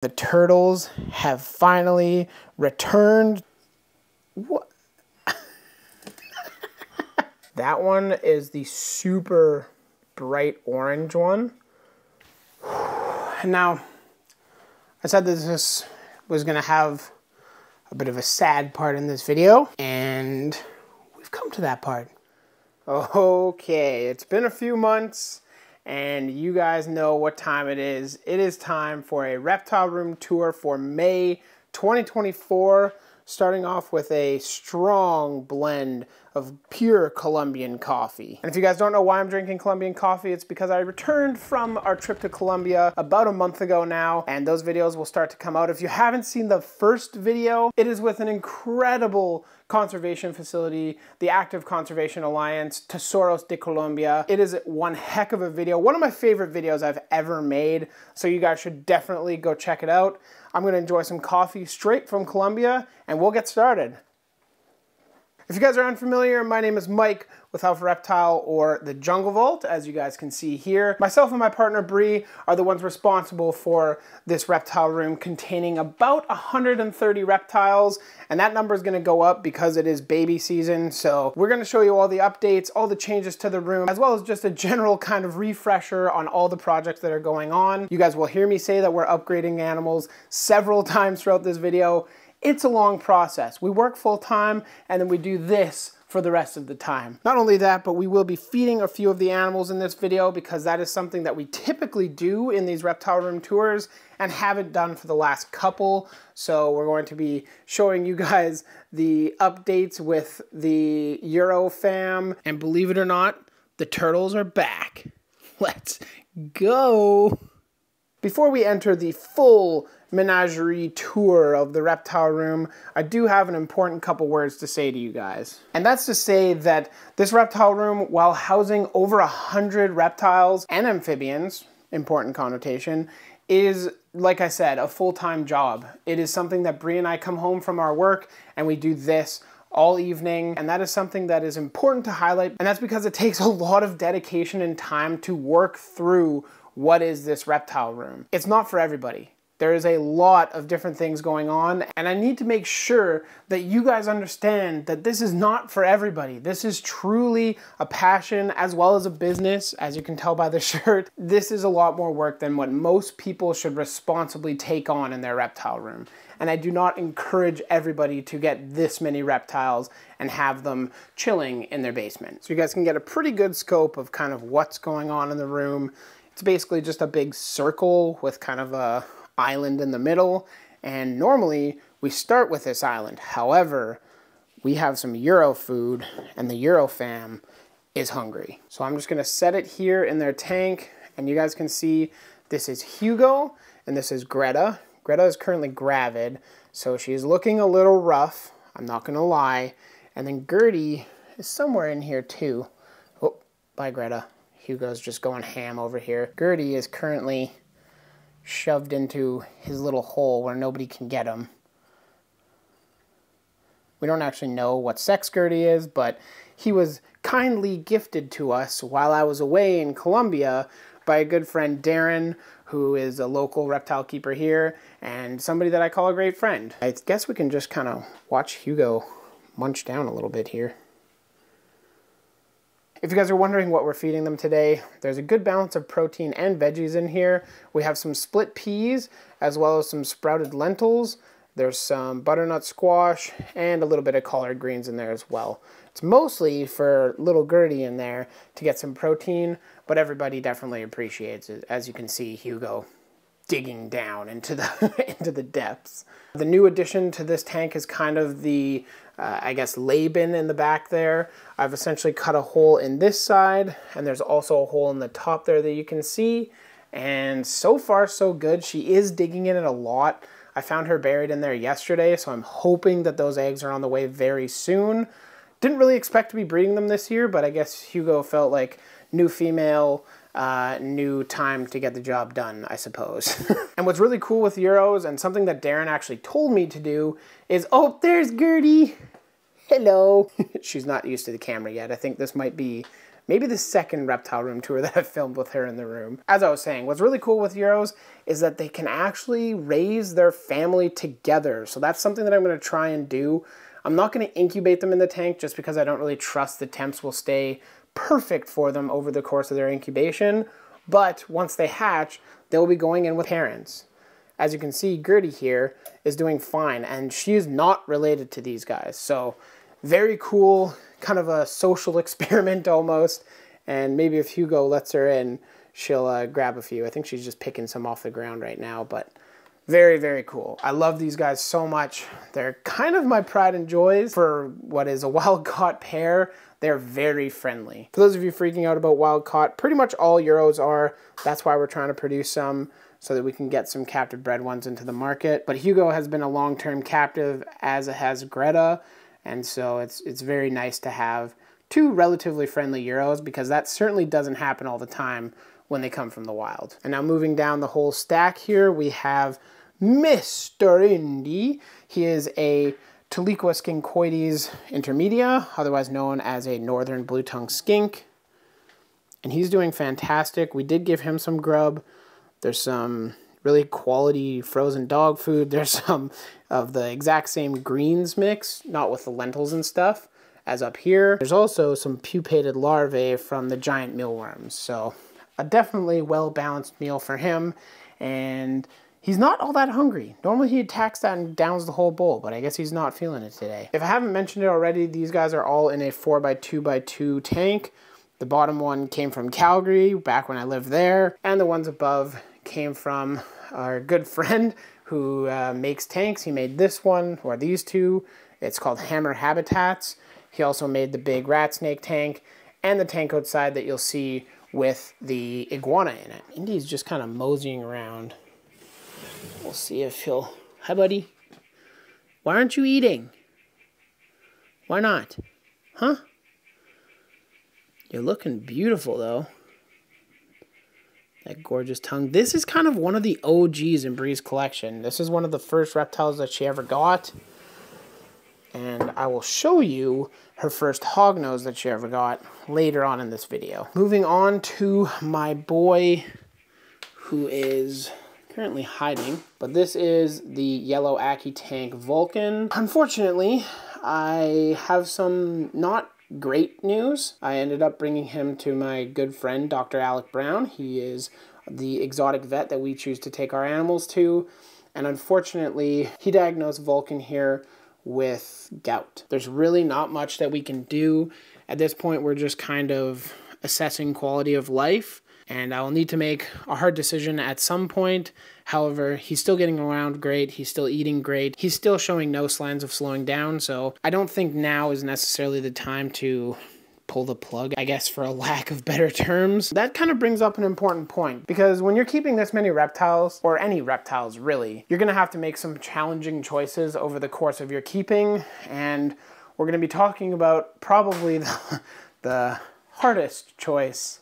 The turtles have finally returned. What? That one is the super bright orange one. Now, I said that this was gonna have a bit of a sad part in this video, and we've come to that part. Okay, it's been a few months, and you guys know what time it is. It is time for a reptile room tour for May 2024, starting off with a strong blend of pure Colombian coffee. And if you guys don't know why I'm drinking Colombian coffee, it's because I returned from our trip to Colombia about a month ago now, and those videos will start to come out. If you haven't seen the first video, it is with an incredible conservation facility, the Active Conservation Alliance, Tesoros de Colombia. It is one heck of a video, one of my favorite videos I've ever made, so you guys should definitely go check it out. I'm gonna enjoy some coffee straight from Colombia, and we'll get started. If you guys are unfamiliar, my name is Mike with Alpha Reptile, or the Jungle Vault, as you guys can see here. Myself and my partner Bree are the ones responsible for this reptile room containing about 130 reptiles, and that number is gonna go up because it is baby season. So we're gonna show you all the updates, all the changes to the room, as well as just a general kind of refresher on all the projects that are going on. You guys will hear me say that we're upgrading animals several times throughout this video. It's a long process. We work full time and then we do this for the rest of the time. Not only that, but we will be feeding a few of the animals in this video because that is something that we typically do in these reptile room tours and haven't done for the last couple. So we're going to be showing you guys the updates with the Euro fam. And believe it or not, the turtles are back. Let's go. Before we enter the full menagerie tour of the reptile room, I do have an important couple words to say to you guys. And that's to say that this reptile room, while housing over 100 reptiles and amphibians, important connotation, is, like I said, a full-time job. It is something that Bree and I come home from our work and we do this all evening, and that is something that is important to highlight, and that's because it takes a lot of dedication and time to work through what is this reptile room. It's not for everybody. There is a lot of different things going on, and I need to make sure that you guys understand that this is not for everybody. This is truly a passion as well as a business, as you can tell by the shirt. This is a lot more work than what most people should responsibly take on in their reptile room. And I do not encourage everybody to get this many reptiles and have them chilling in their basement. So you guys can get a pretty good scope of kind of what's going on in the room. It's basically just a big circle with kind of a island in the middle, and normally we start with this island. However, we have some Euro food and the Euro fam is hungry. So I'm just gonna set it here in their tank, and you guys can see this is Hugo and this is Greta. Greta is currently gravid, so she's looking a little rough, I'm not gonna lie. And then Gertie is somewhere in here too. Oh, bye Greta. Hugo's just going ham over here. Gertie is currently shoved into his little hole where nobody can get him. We don't actually know what sex Gertie is, but he was kindly gifted to us while I was away in Colombia by a good friend Darren, who is a local reptile keeper here and somebody that I call a great friend. I guess we can just kind of watch Hugo munch down a little bit here. If you guys are wondering what we're feeding them today, there's a good balance of protein and veggies in here. We have some split peas, as well as some sprouted lentils. There's some butternut squash, and a little bit of collard greens in there as well. It's mostly for little Gertie in there to get some protein, but everybody definitely appreciates it. As you can see, Hugo digging down into the, into the depths. The new addition to this tank is kind of the I guess lay bin in the back there. I've essentially cut a hole in this side, and there's also a hole in the top there that you can see. And so far so good. She is digging in it a lot. I found her buried in there yesterday, so I'm hoping that those eggs are on the way very soon. Didn't really expect to be breeding them this year, but I guess Hugo felt like new female, new time to get the job done, I suppose. And what's really cool with Euros, and something that Darren actually told me to do, is, oh, there's Gertie. Hello. She's not used to the camera yet. I think this might be maybe the second reptile room tour that I've filmed with her in the room. As I was saying, what's really cool with Euros is that they can actually raise their family together. So that's something that I'm going to try and do. I'm not going to incubate them in the tank just because I don't really trust the temps will stay perfect for them over the course of their incubation. But once they hatch, they'll be going in with parents. As you can see, Gertie here is doing fine, and she is not related to these guys. So very cool, kind of a social experiment almost. And maybe if Hugo lets her in, she'll grab a few. I think she's just picking some off the ground right now, but very, very cool. I love these guys so much. They're kind of my pride and joys for what is a wild-caught pair. They're very friendly. For those of you freaking out about wild-caught, pretty much all Euros are. That's why we're trying to produce some so that we can get some captive bred ones into the market. But Hugo has been a long-term captive, as has Greta, and so it's very nice to have two relatively friendly Euros, because that certainly doesn't happen all the time when they come from the wild. And now moving down the whole stack here, we have Mr. Indy. He is a Toliqua skinkoides intermedia, otherwise known as a northern blue-tongue skink. And he's doing fantastic. We did give him some grub. There's some really quality frozen dog food. There's some of the exact same greens mix, not with the lentils and stuff, as up here. There's also some pupated larvae from the giant mealworms. So a definitely well-balanced meal for him. And he's not all that hungry. Normally he attacks that and downs the whole bowl, but I guess he's not feeling it today. If I haven't mentioned it already, these guys are all in a 4x2x2 tank. The bottom one came from Calgary, back when I lived there, and the ones above came from our good friend who makes tanks. He made this one, or these two. It's called Hammer Habitats. He also made the big Ratsnake tank, and the tank outside that you'll see with the iguana in it. Indy's just kind of moseying around. We'll see if he'll... Hi, buddy. Why aren't you eating? Why not? Huh? You're looking beautiful, though. That gorgeous tongue. This is kind of one of the OGs in Bree's collection. This is one of the first reptiles that she ever got. And I will show you her first hognose that she ever got later on in this video. Moving on to my boy, who is currently hiding. But this is the yellow Ackie tank Vulcan. Unfortunately, I have some not great news. I ended up bringing him to my good friend, Dr. Alec Brown. He is the exotic vet that we choose to take our animals to. And unfortunately, he diagnosed Vulcan here with gout. There's really not much that we can do. At this point, we're just kind of assessing quality of life. And I will need to make a hard decision at some point. However, he's still getting around great. He's still eating great. He's still showing no signs of slowing down. So I don't think now is necessarily the time to pull the plug, I guess, for a lack of better terms. That kind of brings up an important point, because when you're keeping this many reptiles, or any reptiles really, you're going to have to make some challenging choices over the course of your keeping. And we're going to be talking about probably the hardest choice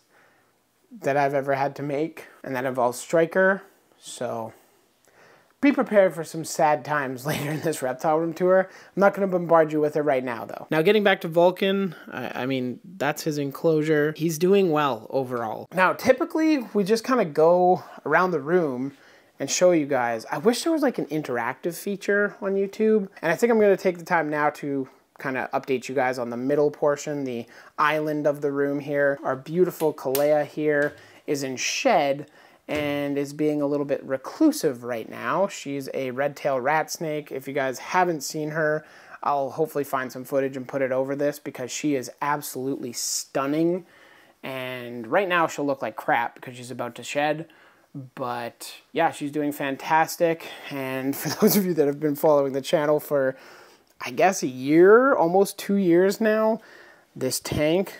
that I've ever had to make, and that involves Striker. So be prepared for some sad times later in this reptile room tour. I'm not going to bombard you with it right now, though. Now, getting back to Vulcan, I mean, that's his enclosure. He's doing well overall. Now, typically, we just kind of go around the room and show you guys. I wish there was like an interactive feature on YouTube, and I think I'm going to take the time now to kind of update you guys on the middle portion, the island of the room here. Our beautiful Kalea here is in shed and is being a little bit reclusive right now. She's a red-tailed rat snake. If you guys haven't seen her, I'll hopefully find some footage and put it over this, because she is absolutely stunning. And right now she'll look like crap because she's about to shed. But yeah, she's doing fantastic. And for those of you that have been following the channel for, I guess, a year, almost 2 years now, this tank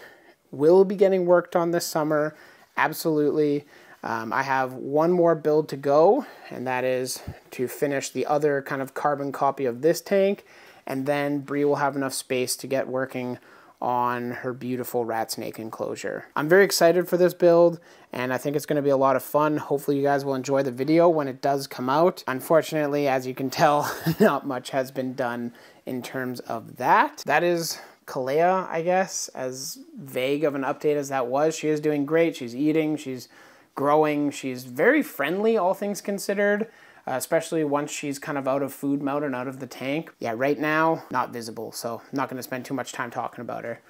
will be getting worked on this summer. Absolutely. I have one more build to go, and that is to finish the other kind of carbon copy of this tank, and then Bree will have enough space to get working on her beautiful rat snake enclosure. I'm very excited for this build, and I think it's going to be a lot of fun. Hopefully you guys will enjoy the video when it does come out. Unfortunately, as you can tell, not much has been done in terms of that. That is Kalea, I guess, as vague of an update as that was. She is doing great. She's eating, she's growing, she's very friendly, all things considered, especially once she's kind of out of food mode and out of the tank. Yeah, right now, not visible, so I'm not going to spend too much time talking about her.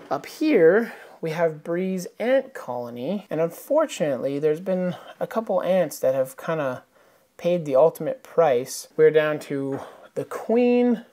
Up here, we have Bree's ant colony, and unfortunately, there's been a couple ants that have kind of paid the ultimate price. We're down to the queen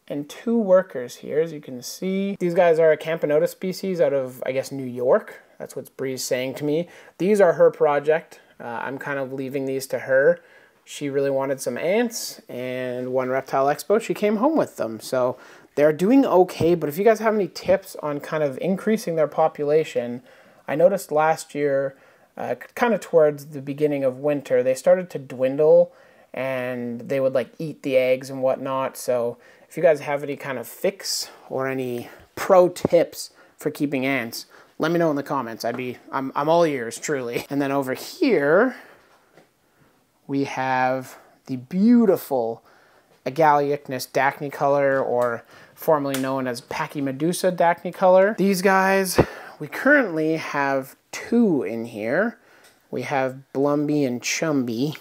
and 2 workers here, as you can see. These guys are a Campanota species out of, I guess, New York. That's what Bree's saying to me. These are her project. I'm kind of leaving these to her. She really wanted some ants, and one Reptile Expo, she came home with them. So they're doing okay, but if you guys have any tips on kind of increasing their population, I noticed last year, kind of towards the beginning of winter, they started to dwindle, and they would like eat the eggs and whatnot. So if you guys have any kind of fix or any pro tips for keeping ants, let me know in the comments. I'm all ears, truly. And then over here, we have the beautiful Agaliacnus dacnycolor, or formerly known as Pachymedusa dacnycolor. These guys, we currently have 2 in here. We have Blumby and Chumby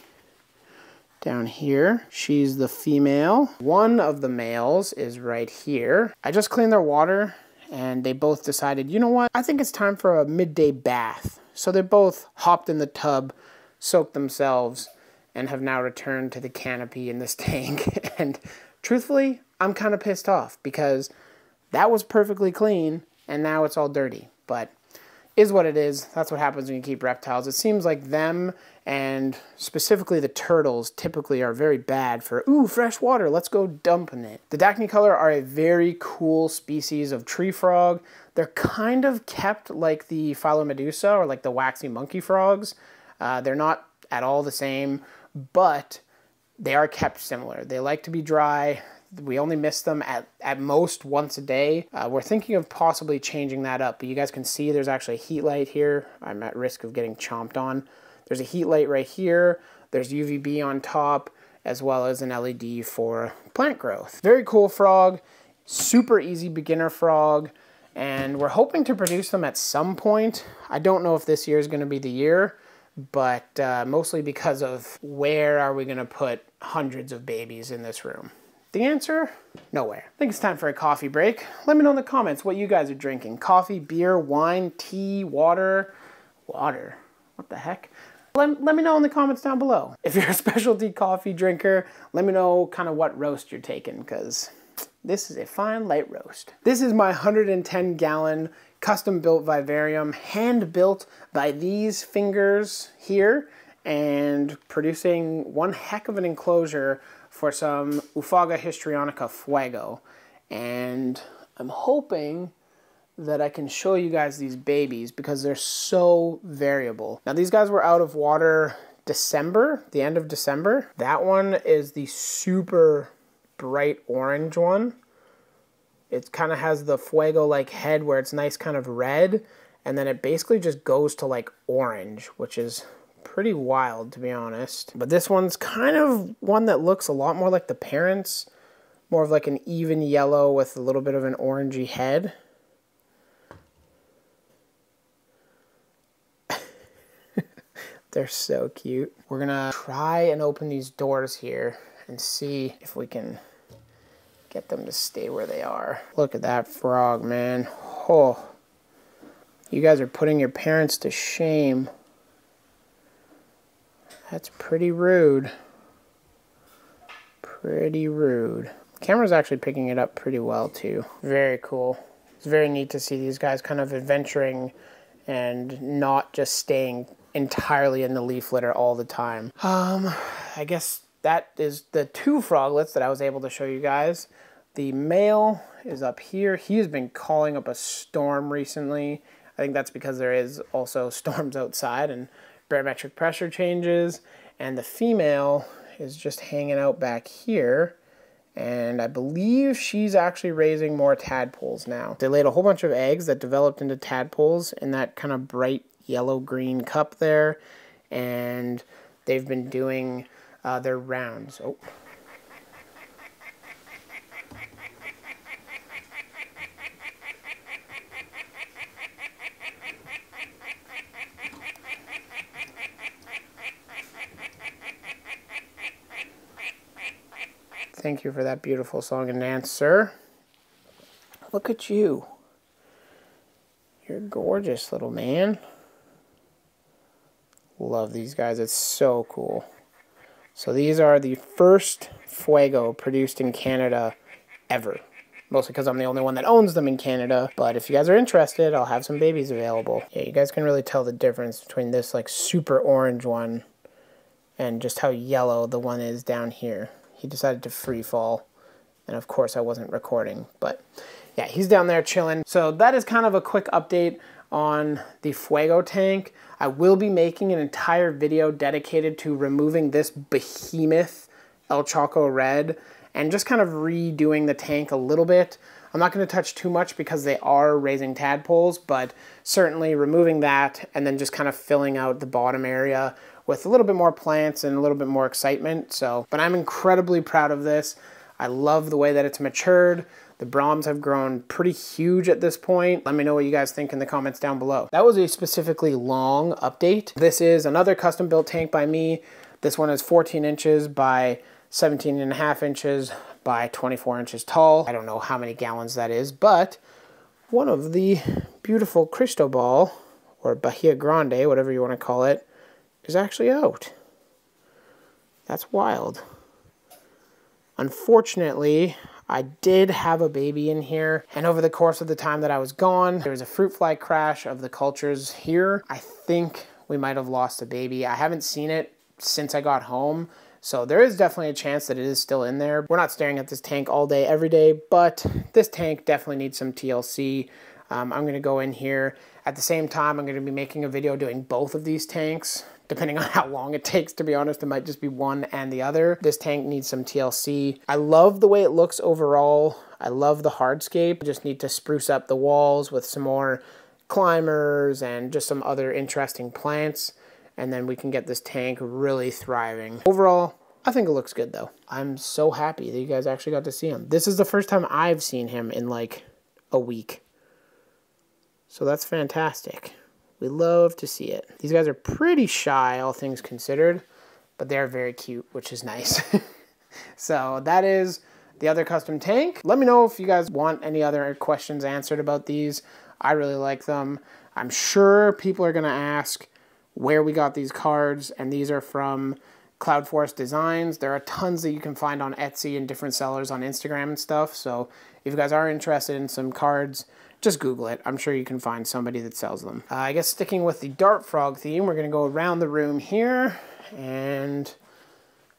down here. She's the female. One of the males is right here. I just cleaned their water, and they both decided, you know what, I think it's time for a midday bath. So they both hopped in the tub, soaked themselves, and have now returned to the canopy in this tank. And truthfully, I'm kind of pissed off because that was perfectly clean and now it's all dirty. But is what it is. That's what happens when you keep reptiles. It seems like them, and specifically the turtles, typically are very bad for, ooh, fresh water, let's go dump in it. The dacnycolor are a very cool species of tree frog. They're kind of kept like the Philomedusa, or like the waxy monkey frogs. They're not at all the same, but they are kept similar. They like to be dry. We only miss them at most once a day. We're thinking of possibly changing that up, but you guys can see there's actually a heat light here. I'm at risk of getting chomped on. There's a heat light right here. There's UVB on top, as well as an LED for plant growth. Very cool frog, super easy beginner frog, and we're hoping to produce them at some point. I don't know if this year is going to be the year, but mostly because of where are we going to put hundreds of babies in this room. The answer? Nowhere. I think it's time for a coffee break. Let me know in the comments what you guys are drinking. Coffee, beer, wine, tea, water. Water? What the heck? Let me know in the comments down below. If you're a specialty coffee drinker, let me know kind of what roast you're taking, because this is a fine light roast. This is my 110-gallon custom-built vivarium, hand-built by these fingers here, and producing one heck of an enclosure for some Oophaga histrionica fuego. And I'm hoping that I can show you guys these babies because they're so variable. Now these guys were out of water December, the end of December. That one is the super bright orange one. It kind of has the fuego-like head where it's nice kind of red, and then it basically just goes to like orange, which is pretty wild, to be honest. But this one's kind of one that looks a lot more like the parents, more of like an even yellow with a little bit of an orangey head. They're so cute. We're gonna try and open these doors here and see if we can get them to stay where they are. Look at that frog, man. Oh, you guys are putting your parents to shame. That's pretty rude. Pretty rude. The camera's actually picking it up pretty well too. Very cool. It's very neat to see these guys kind of adventuring and not just staying entirely in the leaf litter all the time. I guess that is the 2 froglets that I was able to show you guys. The male is up here. He's been calling up a storm recently. I think that's because there is also storms outside and barometric pressure changes. And the female is just hanging out back here. And I believe she's actually raising more tadpoles now. They laid a whole bunch of eggs that developed into tadpoles in that kind of bright yellow-green cup there, and they've been doing their rounds. Oh. Thank you for that beautiful song and dance, sir. Look at you. You're gorgeous, little man. Love these guys. It's so cool. So these are the first Fuego produced in Canada ever. Mostly because I'm the only one that owns them in Canada. But if you guys are interested, I'll have some babies available. Yeah, you guys can really tell the difference between this like super orange one and just how yellow the one is down here. He decided to free fall. And of course I wasn't recording. But yeah, he's down there chilling. So that is kind of a quick update on the Fuego tank. I will be making an entire video dedicated to removing this behemoth El Choco Red and just kind of redoing the tank a little bit. I'm not going to touch too much because they are raising tadpoles, but certainly removing that and then just kind of filling out the bottom area with a little bit more plants and a little bit more excitement. So, but I'm incredibly proud of this. I love the way that it's matured. The Brahms have grown pretty huge at this point. Let me know what you guys think in the comments down below. That was a specifically long update. This is another custom built tank by me. This one is 14 inches by 17.5 inches by 24 inches tall. I don't know how many gallons that is, but one of the beautiful Cristobal, or Bahia Grande, whatever you want to call it, is actually out. That's wild. Unfortunately, I did have a baby in here, and over the course of the time that I was gone, there was a fruit fly crash of the cultures here. I think we might have lost a baby. I haven't seen it since I got home, so there is definitely a chance that it is still in there. We're not staring at this tank all day, every day, but this tank definitely needs some TLC. I'm going to go in here. At the same time, I'm going to be making a video doing both of these tanks. Depending on how long it takes, to be honest, it might just be one and the other. This tank needs some TLC. I love the way it looks overall. I love the hardscape. I just need to spruce up the walls with some more climbers and just some other interesting plants. And then we can get this tank really thriving. Overall, I think it looks good though. I'm so happy that you guys actually got to see him. This is the first time I've seen him in like a week. So that's fantastic. We love to see it. These guys are pretty shy, all things considered, but they're very cute, which is nice. So that is the other custom tank. Let me know if you guys want any other questions answered about these. I really like them. I'm sure people are gonna ask where we got these cards, and these are from Cloud Forest Designs. There are tons that you can find on Etsy and different sellers on Instagram and stuff. So if you guys are interested in some cards, just Google it. I'm sure you can find somebody that sells them. I guess sticking with the dart frog theme, we're gonna go around the room here and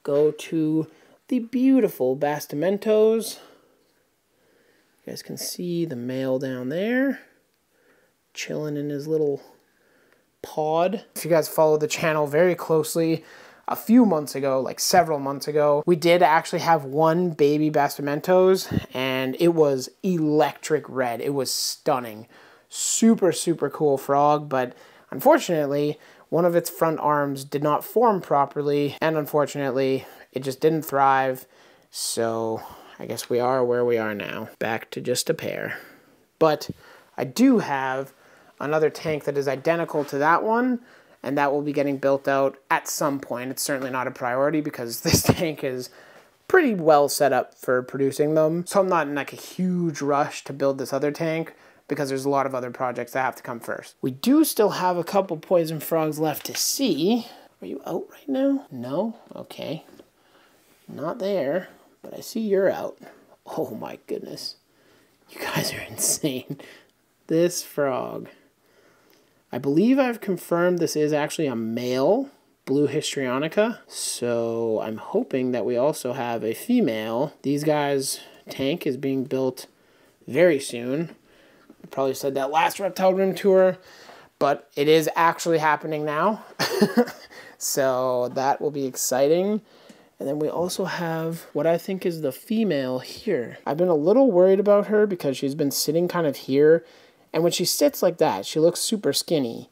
go to the beautiful bastimentos. You guys can see the male down there, chilling in his little pod. If you guys follow the channel very closely, a few months ago, like several months ago, we did actually have one baby bastimentos, and it was electric red. It was stunning. Super, super cool frog, but unfortunately, one of its front arms did not form properly, and unfortunately, it just didn't thrive. So I guess we are where we are now. Back to just a pair. But I do have another tank that is identical to that one, and that will be getting built out at some point. It's certainly not a priority because this tank is pretty well set up for producing them. So I'm not in like a huge rush to build this other tank because there's a lot of other projects that have to come first. We do still have a couple poison frogs left to see. Are you out right now? No? Okay. Not there, but I see you're out. Oh my goodness. You guys are insane. This frog. I believe I've confirmed this is actually a male blue histrionica, so I'm hoping that we also have a female. These guys' tank is being built very soon. I probably said that last reptile room tour, but it is actually happening now. So that will be exciting. And then we also have what I think is the female here. I've been a little worried about her because she's been sitting kind of here. And when she sits like that, she looks super skinny.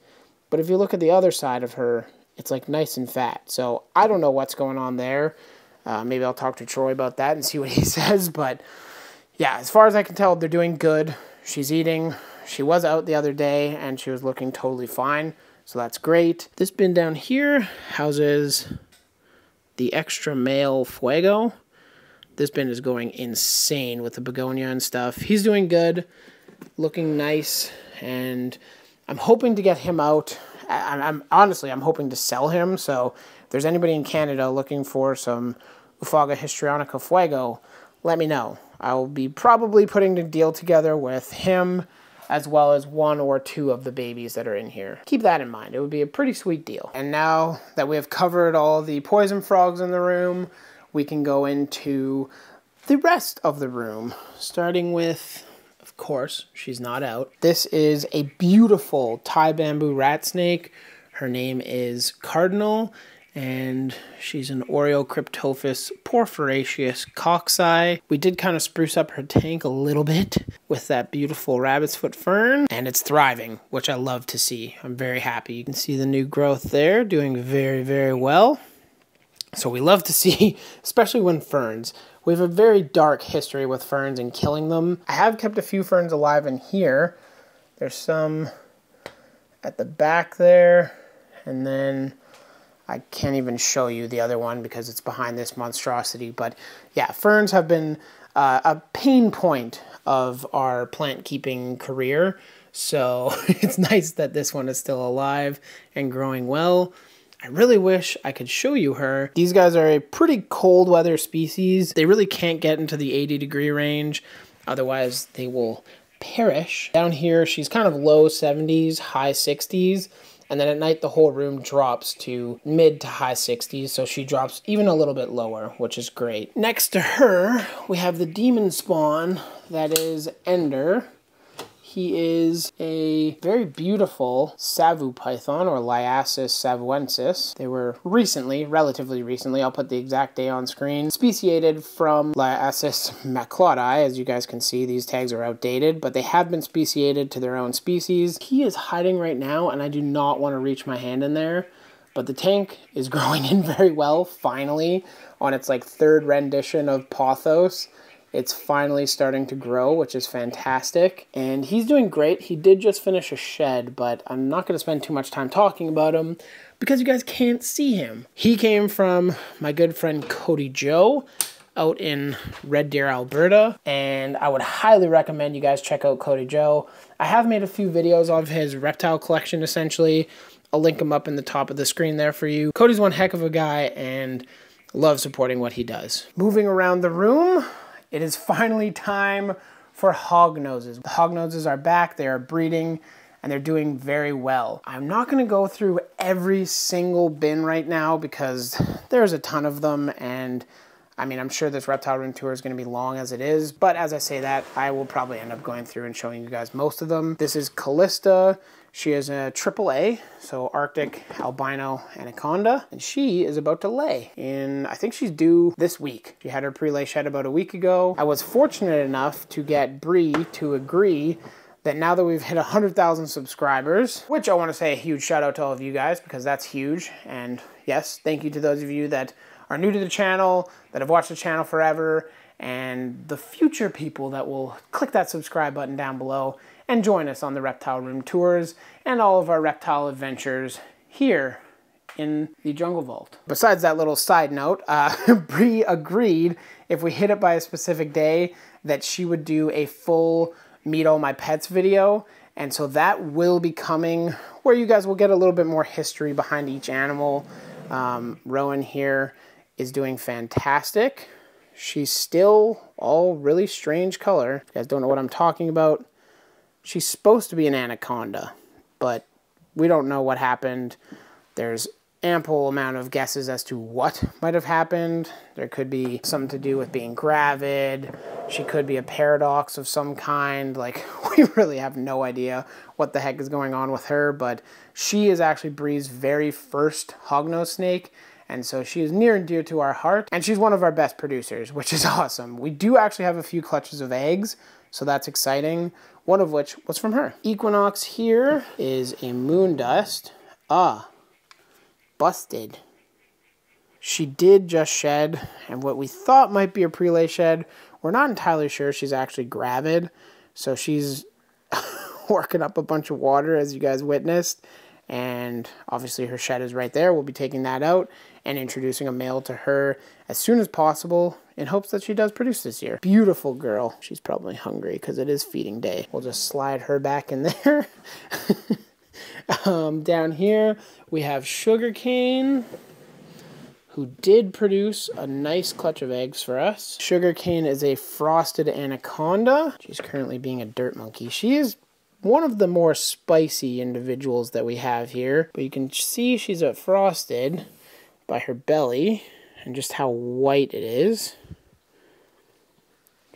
But if you look at the other side of her, it's like nice and fat. So I don't know what's going on there. Maybe I'll talk to Troy about that and see what he says. But yeah, as far as I can tell, they're doing good. She's eating. She was out the other day and she was looking totally fine. So that's great. This bin down here houses the extra male Fuego. This bin is going insane with the begonia and stuff. He's doing good, looking nice, and I'm hoping to get him out. Honestly, I'm hoping to sell him, so if there's anybody in Canada looking for some Oophaga histrionica fuego, let me know. I'll be probably putting the deal together with him as well as 1 or 2 of the babies that are in here. Keep that in mind. It would be a pretty sweet deal. And now that we have covered all the poison frogs in the room, we can go into the rest of the room, starting with, of course, she's not out. This is a beautiful Thai bamboo rat snake. Her name is Cardinal, and she's an Oreocryptophis porphyraceus coxeye. We did kind of spruce up her tank a little bit with that beautiful rabbit's foot fern, and it's thriving, which I love to see. I'm very happy. You can see the new growth there, doing very, very well. So we love to see, especially when ferns. We have a very dark history with ferns and killing them. I have kept a few ferns alive in here. There's some at the back there, and then I can't even show you the other one because it's behind this monstrosity. But yeah, ferns have been a pain point of our plant keeping career. So it's nice that this one is still alive and growing well. I really wish I could show you her. These guys are a pretty cold weather species. They really can't get into the 80-degree range. Otherwise, they will perish. Down here, she's kind of low 70s, high 60s. And then at night, the whole room drops to mid to high 60s, so she drops even a little bit lower, which is great. Next to her, we have the demon spawn, that is Ender. He is a very beautiful Savu Python, or Liasis savuensis. They were recently, relatively recently, I'll put the exact day on screen, speciated from Liasis maclaudae. As you guys can see, these tags are outdated, but they have been speciated to their own species. He is hiding right now, and I do not want to reach my hand in there, but the tank is growing in very well, finally, on its like 3rd rendition of Pothos. It's finally starting to grow, which is fantastic. And he's doing great. He did just finish a shed, but I'm not going to spend too much time talking about him because you guys can't see him. He came from my good friend Cody Joe out in Red Deer, Alberta. And I would highly recommend you guys check out Cody Joe. I have made a few videos of his reptile collection, essentially. I'll link him up in the top of the screen there for you. Cody's one heck of a guy and love supporting what he does. Moving around the room, it is finally time for Hognoses. The Hognoses are back, they are breeding, and they're doing very well. I'm not going to go through every single bin right now because there's a ton of them, and I mean, I'm sure this reptile room tour is going to be long as it is, but as I say that, I will probably end up going through and showing you guys most of them. This is Callista. She is a AAA, so Arctic Albino Anaconda, and she is about to lay. And I think she's due this week. She had her pre-lay shed about a week ago. I was fortunate enough to get Bree to agree that now that we've hit 100,000 subscribers, which I want to say a huge shout out to all of you guys because that's huge. And yes, thank you to those of you that are new to the channel, that have watched the channel forever, and the future people that will click that subscribe button down below and join us on the reptile room tours and all of our reptile adventures here in the Jungle Vault. Besides that little side note, Bree agreed if we hit it by a specific day that she would do a full Meet All My Pets video, and so that will be coming where you guys will get a little bit more history behind each animal. Rowan here is doing fantastic. She's still all really strange color. You guys don't know what I'm talking about. She's supposed to be an anaconda, but we don't know what happened. There's ample amount of guesses as to what might have happened. There could be something to do with being gravid. She could be a paradox of some kind. Like, we really have no idea what the heck is going on with her, but she is actually Bree's very first hognose snake, and so she is near and dear to our heart, and she's one of our best producers, which is awesome. We do actually have a few clutches of eggs, so that's exciting, one of which was from her. Equinox here is a moon dust. Busted. She did just shed, and what we thought might be a pre-lay shed, we're not entirely sure she's actually gravid, so she's working up a bunch of water, as you guys witnessed, and obviously her shed is right there. We'll be taking that out, and introducing a male to her as soon as possible in hopes that she does produce this year. Beautiful girl. She's probably hungry because it is feeding day. We'll just slide her back in there. Down here we have Sugarcane, who did produce a nice clutch of eggs for us. Sugarcane is a frosted anaconda. She's currently being a dirt monkey. She is one of the more spicy individuals that we have here, but you can see she's a frosted by her belly and just how white it is.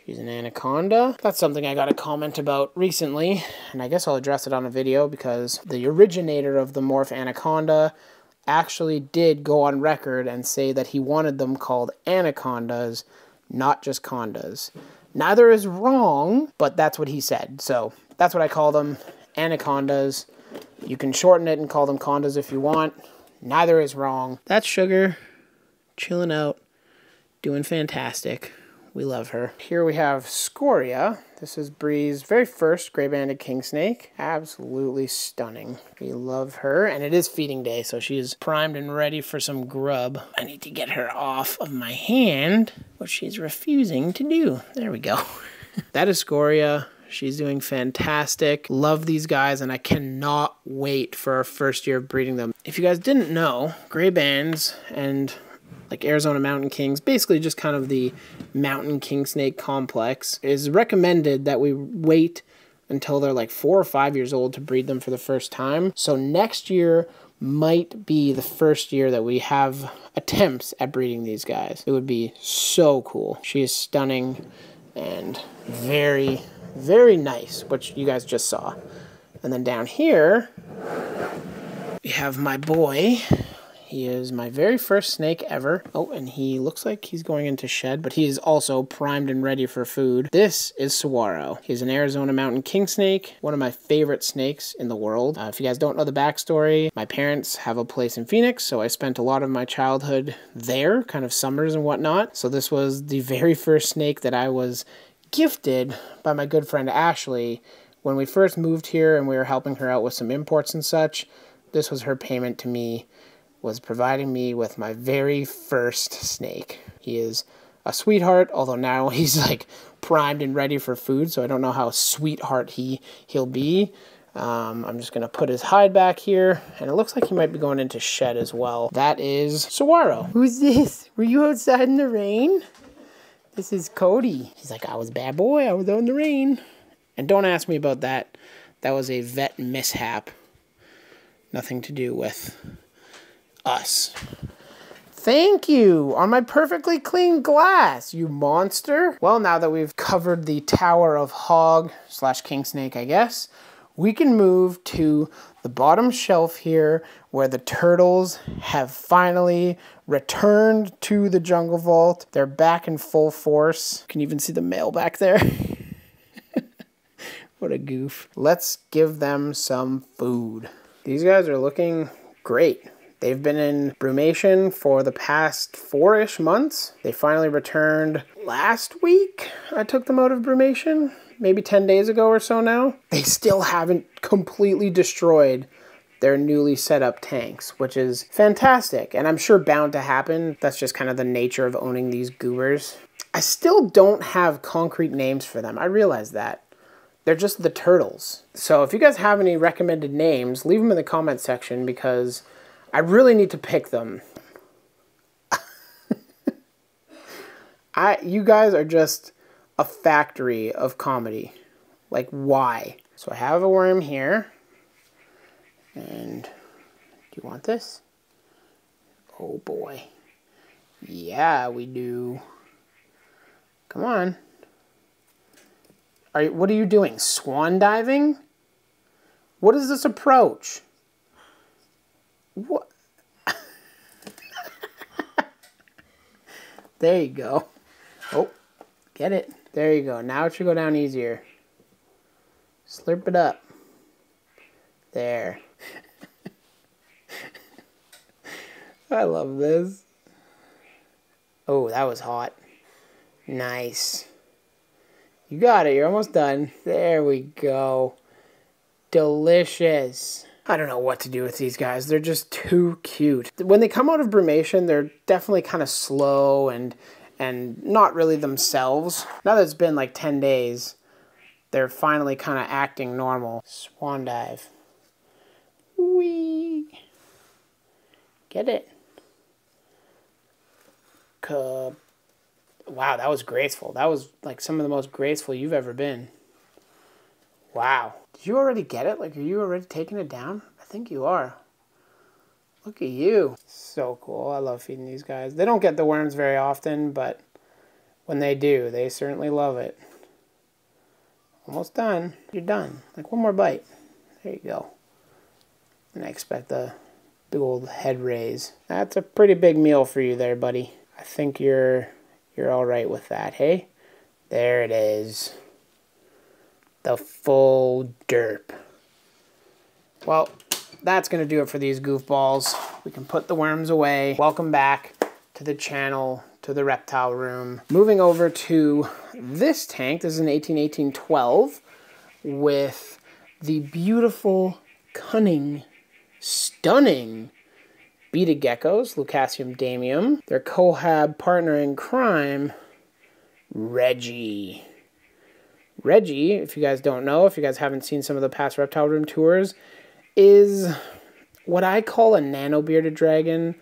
She's an anaconda. That's something I got a comment about recently, and I guess I'll address it on a video because the originator of the morph anaconda actually did go on record and say that he wanted them called anacondas, not just condas. Neither is wrong, but that's what he said. So that's what I call them, anacondas. You can shorten it and call them condas if you want. Neither is wrong. That's Sugar, chilling out, doing fantastic. We love her. Here we have Scoria. This is Bree's very first gray-banded kingsnake. Absolutely stunning. We love her, and it is feeding day, so she is primed and ready for some grub. I need to get her off of my hand, which she's refusing to do. There we go. That is Scoria. She's doing fantastic. Love these guys, and I cannot wait for our first year of breeding them. If you guys didn't know, gray bands and like Arizona Mountain Kings, basically just kind of the mountain kingsnake complex, is recommended that we wait until they're like 4 or 5 years old to breed them for the first time. So next year might be the first year that we have attempts at breeding these guys. It would be so cool. She is stunning and very, very nice, which you guys just saw. And then down here, we have my boy. He is my very first snake ever. Oh, and he looks like he's going into shed, but he is also primed and ready for food. This is Saguaro. He's an Arizona Mountain Kingsnake, one of my favorite snakes in the world. If you guys don't know the backstory, my parents have a place in Phoenix, so I spent a lot of my childhood there, kind of summers and whatnot. So this was the very first snake that I was gifted by my good friend Ashley when we first moved here and we were helping her out with some imports and such. This was her payment to me, was providing me with my very first snake. He is a sweetheart, although now he's like primed and ready for food, so I don't know how sweetheart he'll be. I'm just gonna put his hide back here, and it looks like he might be going into shed as well. That is Saguaro. Who's this? Were you outside in the rain? This is Cody. He's like, I was a bad boy, I was out in the rain. And don't ask me about that. That was a vet mishap. Nothing to do with us. Thank you on my perfectly clean glass, you monster. Well, now that we've covered the tower of hog / kingsnake, I guess, we can move to the bottom shelf here where the turtles have finally returned to the jungle vault. They're back in full force. You can even see the male back there. What a goof. Let's give them some food. These guys are looking great. They've been in brumation for the past 4-ish months. They finally returned last week. I took them out of brumation, maybe 10 days ago or so now. They still haven't completely destroyed their newly set up tanks, which is fantastic. And I'm sure bound to happen. That's just kind of the nature of owning these goobers. I still don't have concrete names for them. I realize that. They're just the turtles. So if you guys have any recommended names, leave them in the comment section because I really need to pick them. You guys are just a factory of comedy. Like, why? So I have a worm here. And do you want this? Oh boy. Yeah, we do. Come on. What are you doing? Swan diving? What is this approach? What? There you go. Oh, get it. There you go. Now it should go down easier. Slurp it up. There. I love this. Oh, that was hot. Nice. You got it. You're almost done. There we go. Delicious. I don't know what to do with these guys. They're just too cute. When they come out of brumation, they're definitely kind of slow and not really themselves. Now that it's been like 10 days, they're finally kind of acting normal. Swan dive. Whee! Get it. Wow, that was graceful. That was like some of the most graceful you've ever been. Wow. Did you already get it? Like, are you already taking it down? I think you are. Look at you. So cool. I love feeding these guys. They don't get the worms very often, but when they do, they certainly love it. Almost done. You're done. Like one more bite. There you go. And I expect a big old head raise. That's a pretty big meal for you there, buddy. I think you're all right with that, hey? There it is. The full derp. Well, that's going to do it for these goofballs. We can put the worms away. Welcome back to the channel, to the reptile room. Moving over to this tank. This is an 18-18-12 with the beautiful, cunning, stunning Beaded Geckos, Lucasium damium. Their cohab partner in crime, Reggie. Reggie, if you guys don't know, if you guys haven't seen some of the past reptile room tours, is what I call a nano bearded dragon,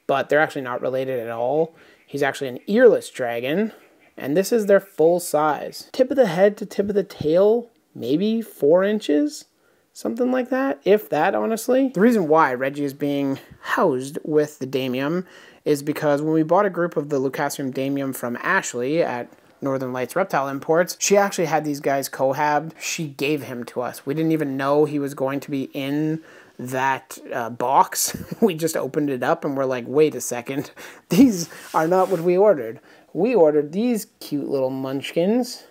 but they're actually not related at all. He's actually an earless dragon, and this is their full size. Tip of the head to tip of the tail, maybe 4 inches, something like that, if that, honestly. The reason why Reggie is being housed with the damium is because when we bought a group of the Lucasium damium from Ashley at Northern Lights Reptile Imports, she actually had these guys cohabbed. She gave him to us. We didn't even know he was going to be in that box. We just opened it up and we're like, wait a second, these are not what we ordered. We ordered these cute little munchkins,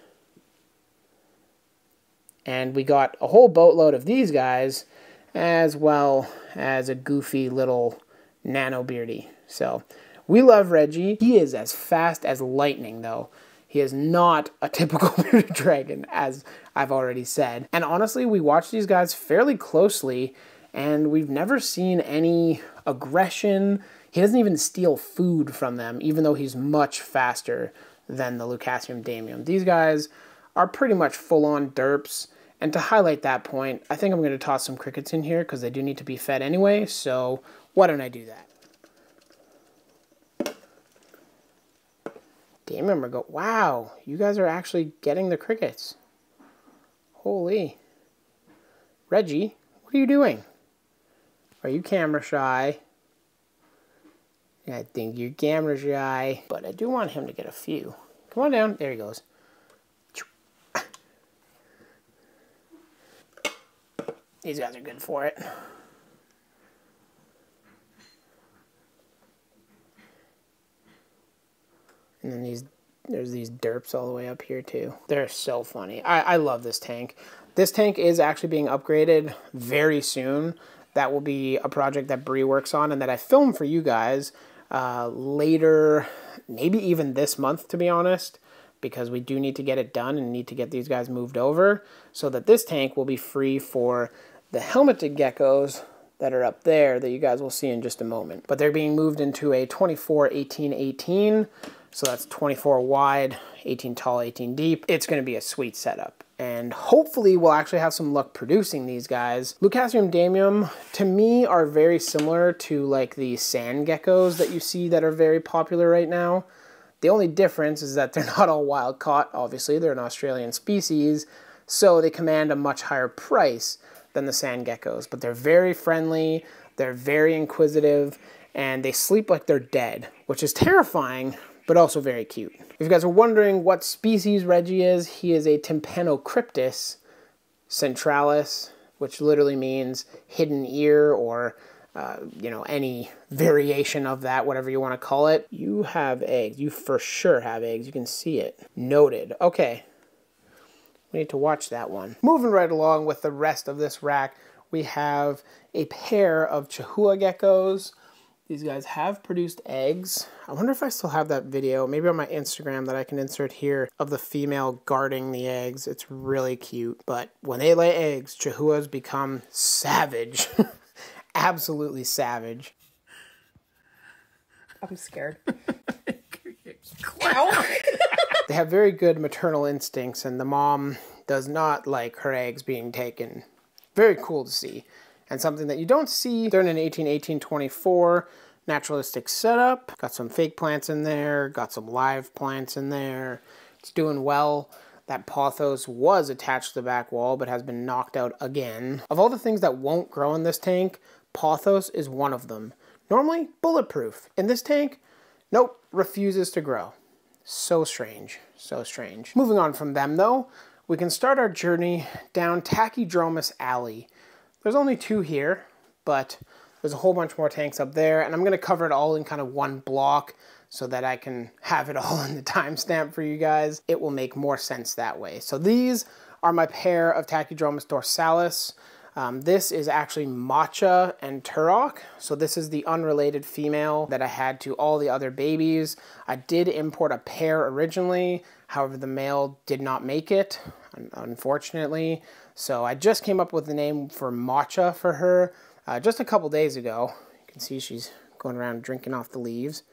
and we got a whole boatload of these guys, as well as a goofy little nano beardy. So we love Reggie. He is as fast as lightning, though. He is not a typical bearded dragon, as I've already said. And honestly, we watch these guys fairly closely, and we've never seen any aggression. He doesn't even steal food from them, even though he's much faster than the Lucasium damium. These guys are pretty much full-on derps. And to highlight that point, I think I'm going to toss some crickets in here because they do need to be fed anyway, so why don't I do that? Damium go. Wow, you guys are actually getting the crickets. Holy. Reggie, what are you doing? Are you camera shy? I think you're camera shy, but I do want him to get a few. Come on down. There he goes. These guys are good for it. And then there's these derps all the way up here too. They're so funny. I love this tank. This tank is actually being upgraded very soon. That will be a project that Bree works on and that I film for you guys later, maybe even this month, to be honest, because we do need to get it done and need to get these guys moved over so that this tank will be free for the helmeted geckos that are up there that you guys will see in just a moment. But they're being moved into a 24-18-18, so that's 24 wide, 18 tall, 18 deep. It's going to be a sweet setup. And hopefully we'll actually have some luck producing these guys. Lucasium damium, to me, are very similar to like the sand geckos that you see that are very popular right now. The only difference is that they're not all wild caught. Obviously, they're an Australian species, so they command a much higher price than the sand geckos. But they're very friendly, they're very inquisitive, and they sleep like they're dead, which is terrifying, but also very cute. If you guys are wondering what species Reggie is, he is a Tympanocryptis centralis, which literally means hidden ear, or you know, any variation of that, whatever you want to call it. You have eggs. You for sure have eggs. You can see it. Noted. Okay. We need to watch that one. Moving right along with the rest of this rack, we have a pair of Chahoua Geckos. These guys have produced eggs. I wonder if I still have that video, maybe on my Instagram, that I can insert here, of the female guarding the eggs. It's really cute. But when they lay eggs, Chahuas become savage. Absolutely savage. I'm scared. They have very good maternal instincts, and the mom does not like her eggs being taken. Very cool to see. And something that you don't see during an 18-18-24 naturalistic setup. Got some fake plants in there, got some live plants in there. It's doing well. That pothos was attached to the back wall, but has been knocked out again. Of all the things that won't grow in this tank, pothos is one of them. Normally, bulletproof. In this tank, nope, refuses to grow. So strange, so strange. Moving on from them, though, we can start our journey down Tachydromus Alley. There's only 2 here, but there's a whole bunch more tanks up there, and I'm going to cover it all in kind of one block so that I can have it all in the timestamp for you guys. It will make more sense that way. So these are my pair of Tachydromus dorsalis. This is actually Matcha and Turok. So this is the unrelated female that I had to all the other babies. I did import a pair originally, however the male did not make it, unfortunately. So I just came up with the name for Matcha for her just a couple days ago. You can see she's going around drinking off the leaves.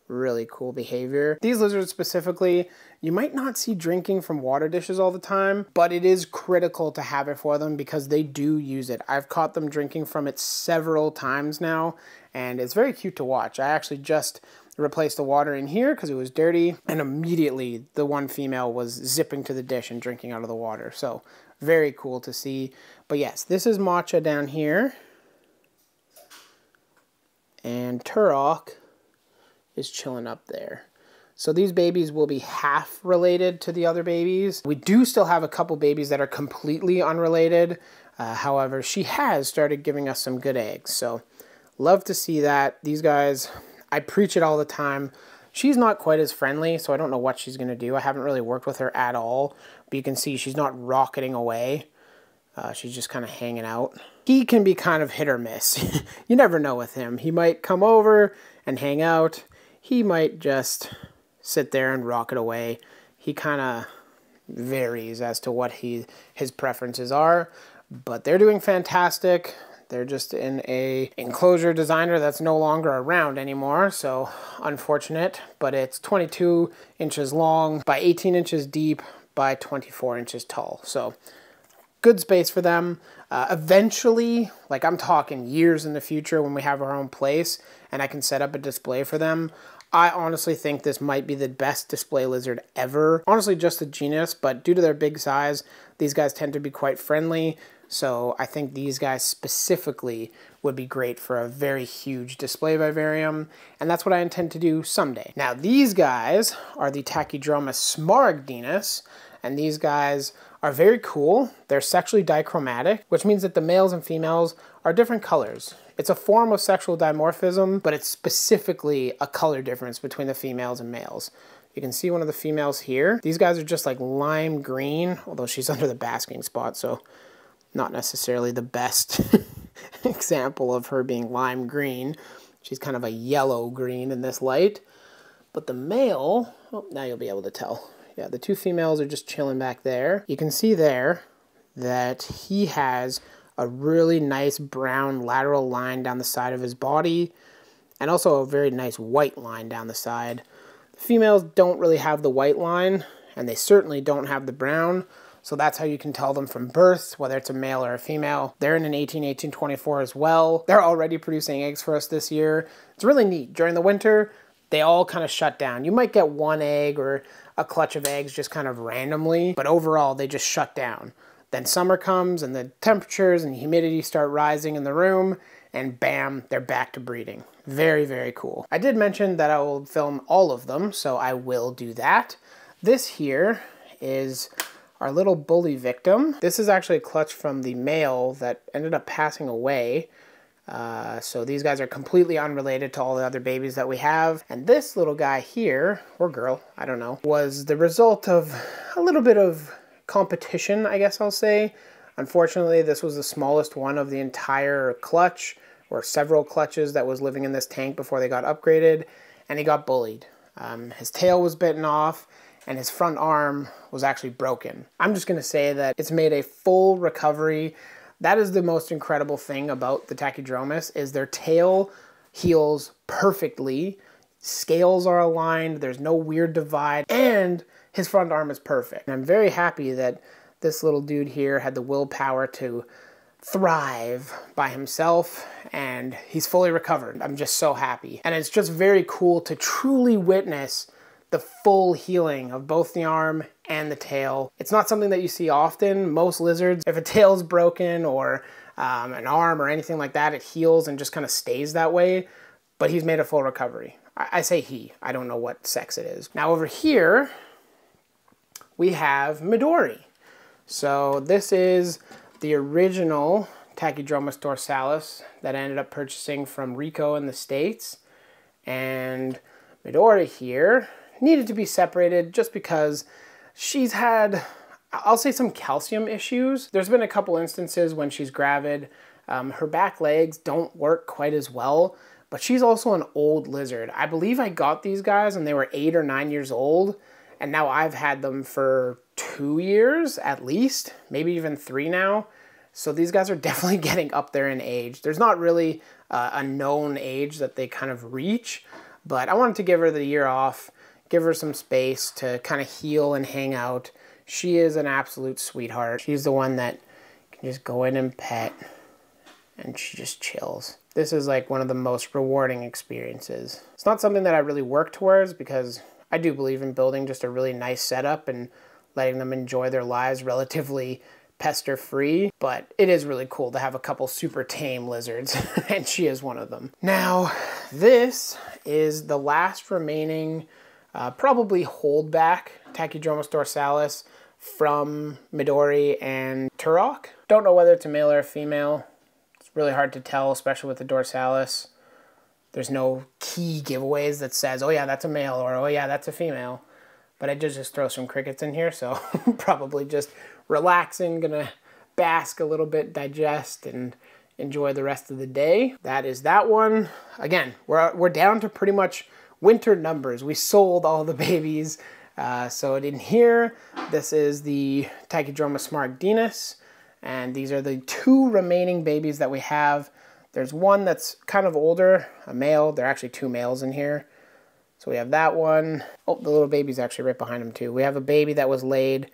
Really cool behavior. These lizards specifically, you might not see drinking from water dishes all the time, but it is critical to have it for them because they do use it. I've caught them drinking from it several times now, and it's very cute to watch. I actually just replaced the water in here because it was dirty, and immediately the one female was zipping to the dish and drinking out of the water. So very cool to see. But yes, this is Matcha down here, and Turok is chilling up there. So these babies will be half related to the other babies. We do still have a couple babies that are completely unrelated. However, she has started giving us some good eggs. So love to see that. These guys, I preach it all the time. She's not quite as friendly, so I don't know what she's going to do. I haven't really worked with her at all. But you can see she's not rocketing away. She's just kind of hanging out. He can be kind of hit or miss. You never know with him. He might come over and hang out. He might just sit there and rocket away. He kind of varies as to what his preferences are, but they're doing fantastic. They're just in a enclosure designer that's no longer around anymore, so unfortunate, but it's 22 inches long by 18 inches deep by 24 inches tall, so good space for them. Eventually, like I'm talking years in the future when we have our own place and I can set up a display for them, I honestly think this might be the best display lizard ever. Honestly, just the genus, but due to their big size, these guys tend to be quite friendly. So I think these guys specifically would be great for a very huge display vivarium, and that's what I intend to do someday. Now these guys are the Tachydromus smaragdinus, and these guys are very cool. They're sexually dichromatic, which means that the males and females are different colors. It's a form of sexual dimorphism, but it's specifically a color difference between the females and males. You can see one of the females here. These guys are just like lime green, although she's under the basking spot, so not necessarily the best example of her being lime green. She's kind of a yellow green in this light. But the male, oh, now you'll be able to tell. Yeah, the 2 females are just chilling back there. You can see there that he has a really nice brown lateral line down the side of his body, and also a very nice white line down the side. The females don't really have the white line, and they certainly don't have the brown, so that's how you can tell them from birth, whether it's a male or a female. They're in an 18-18-24 as well. They're already producing eggs for us this year. It's really neat. During the winter, they all kind of shut down. You might get 1 egg or a clutch of eggs just kind of randomly, but overall they just shut down. Then summer comes and the temperatures and humidity start rising in the room, and bam, they're back to breeding. Very, very cool. I did mention that I will film all of them, so I will do that. This here is our little bully victim. This is actually a clutch from the male that ended up passing away. So these guys are completely unrelated to all the other babies that we have. And this little guy here, or girl, I don't know, was the result of a little bit of competition, I guess I'll say. Unfortunately, this was the smallest one of the entire clutch. or several clutches that was living in this tank before they got upgraded, and he got bullied. His tail was bitten off, and his front arm was actually broken. I'm just gonna say that it's made a full recovery. That is the most incredible thing about the Tachydromus, is their tail heals perfectly, scales are aligned, there's no weird divide, and his front arm is perfect. And I'm very happy that this little dude here had the willpower to thrive by himself, and he's fully recovered. I'm just so happy. And it's just very cool to truly witness the full healing of both the arm and the tail. It's not something that you see often. Most lizards, if a tail's broken or an arm or anything like that, it heals and just kind of stays that way, but he's made a full recovery. I say he, I don't know what sex it is. Now over here, we have Midori. So this is the original Tachydromus dorsalis that I ended up purchasing from Rico in the States. And Midori here needed to be separated just because she's had, I'll say, some calcium issues. There's been a couple instances when she's gravid. Her back legs don't work quite as well, but she's also an old lizard. I believe I got these guys and they were 8 or 9 years old, and now I've had them for 2 years at least, maybe even 3 now. So these guys are definitely getting up there in age. There's not really a known age that they kind of reach, but I wanted to give her the year off, give her some space to kind of heal and hang out. She is an absolute sweetheart. She's the one that can just go in and pet, and she just chills. This is like one of the most rewarding experiences. It's not something that I really work towards because I do believe in building just a really nice setup and letting them enjoy their lives relatively pester-free, but it is really cool to have a couple super tame lizards, and she is one of them. Now, this is the last remaining probably holdback Tachydromus dorsalis from Midori and Turok. Don't know whether it's a male or a female. It's really hard to tell, especially with the dorsalis. There's no key giveaways that says, oh yeah, that's a male, or oh yeah, that's a female. But I did just throw some crickets in here, so probably just relaxing, gonna bask a little bit, digest, and enjoy the rest of the day. That is that one. Again, we're down to pretty much winter numbers. We sold all the babies. So in here, this is the Tachydromus smaragdinus, and these are the 2 remaining babies that we have. There's one that's kind of older, a male. There are actually 2 males in here. So we have that one. Oh, the little baby's actually right behind him too. We have a baby that was laid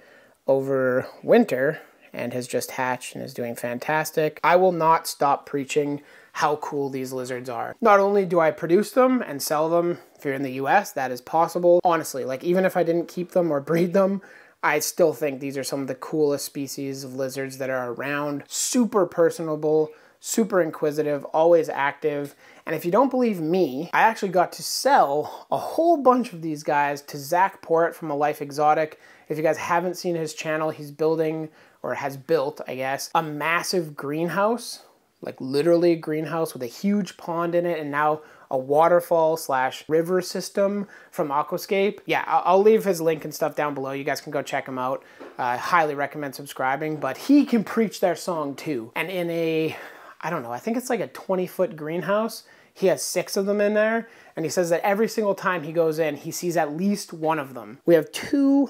over winter and has just hatched and is doing fantastic. I will not stop preaching how cool these lizards are. Not only do I produce them and sell them, if you're in the US, that is possible. Honestly, like even if I didn't keep them or breed them, I still think these are some of the coolest species of lizards that are around. Super personable, super inquisitive, always active. And if you don't believe me, I actually got to sell a whole bunch of these guys to Zach Porritt from A Life Exotic. If you guys haven't seen his channel, he's building, or has built, I guess, a massive greenhouse, like literally a greenhouse with a huge pond in it, and now a waterfall / river system from Aquascape. Yeah, I'll leave his link and stuff down below. You guys can go check him out. Highly recommend subscribing, but he can preach their song too. And in a, I don't know, I think it's like a 20-foot greenhouse. He has 6 of them in there, and he says that every single time he goes in, he sees at least one of them. We have 2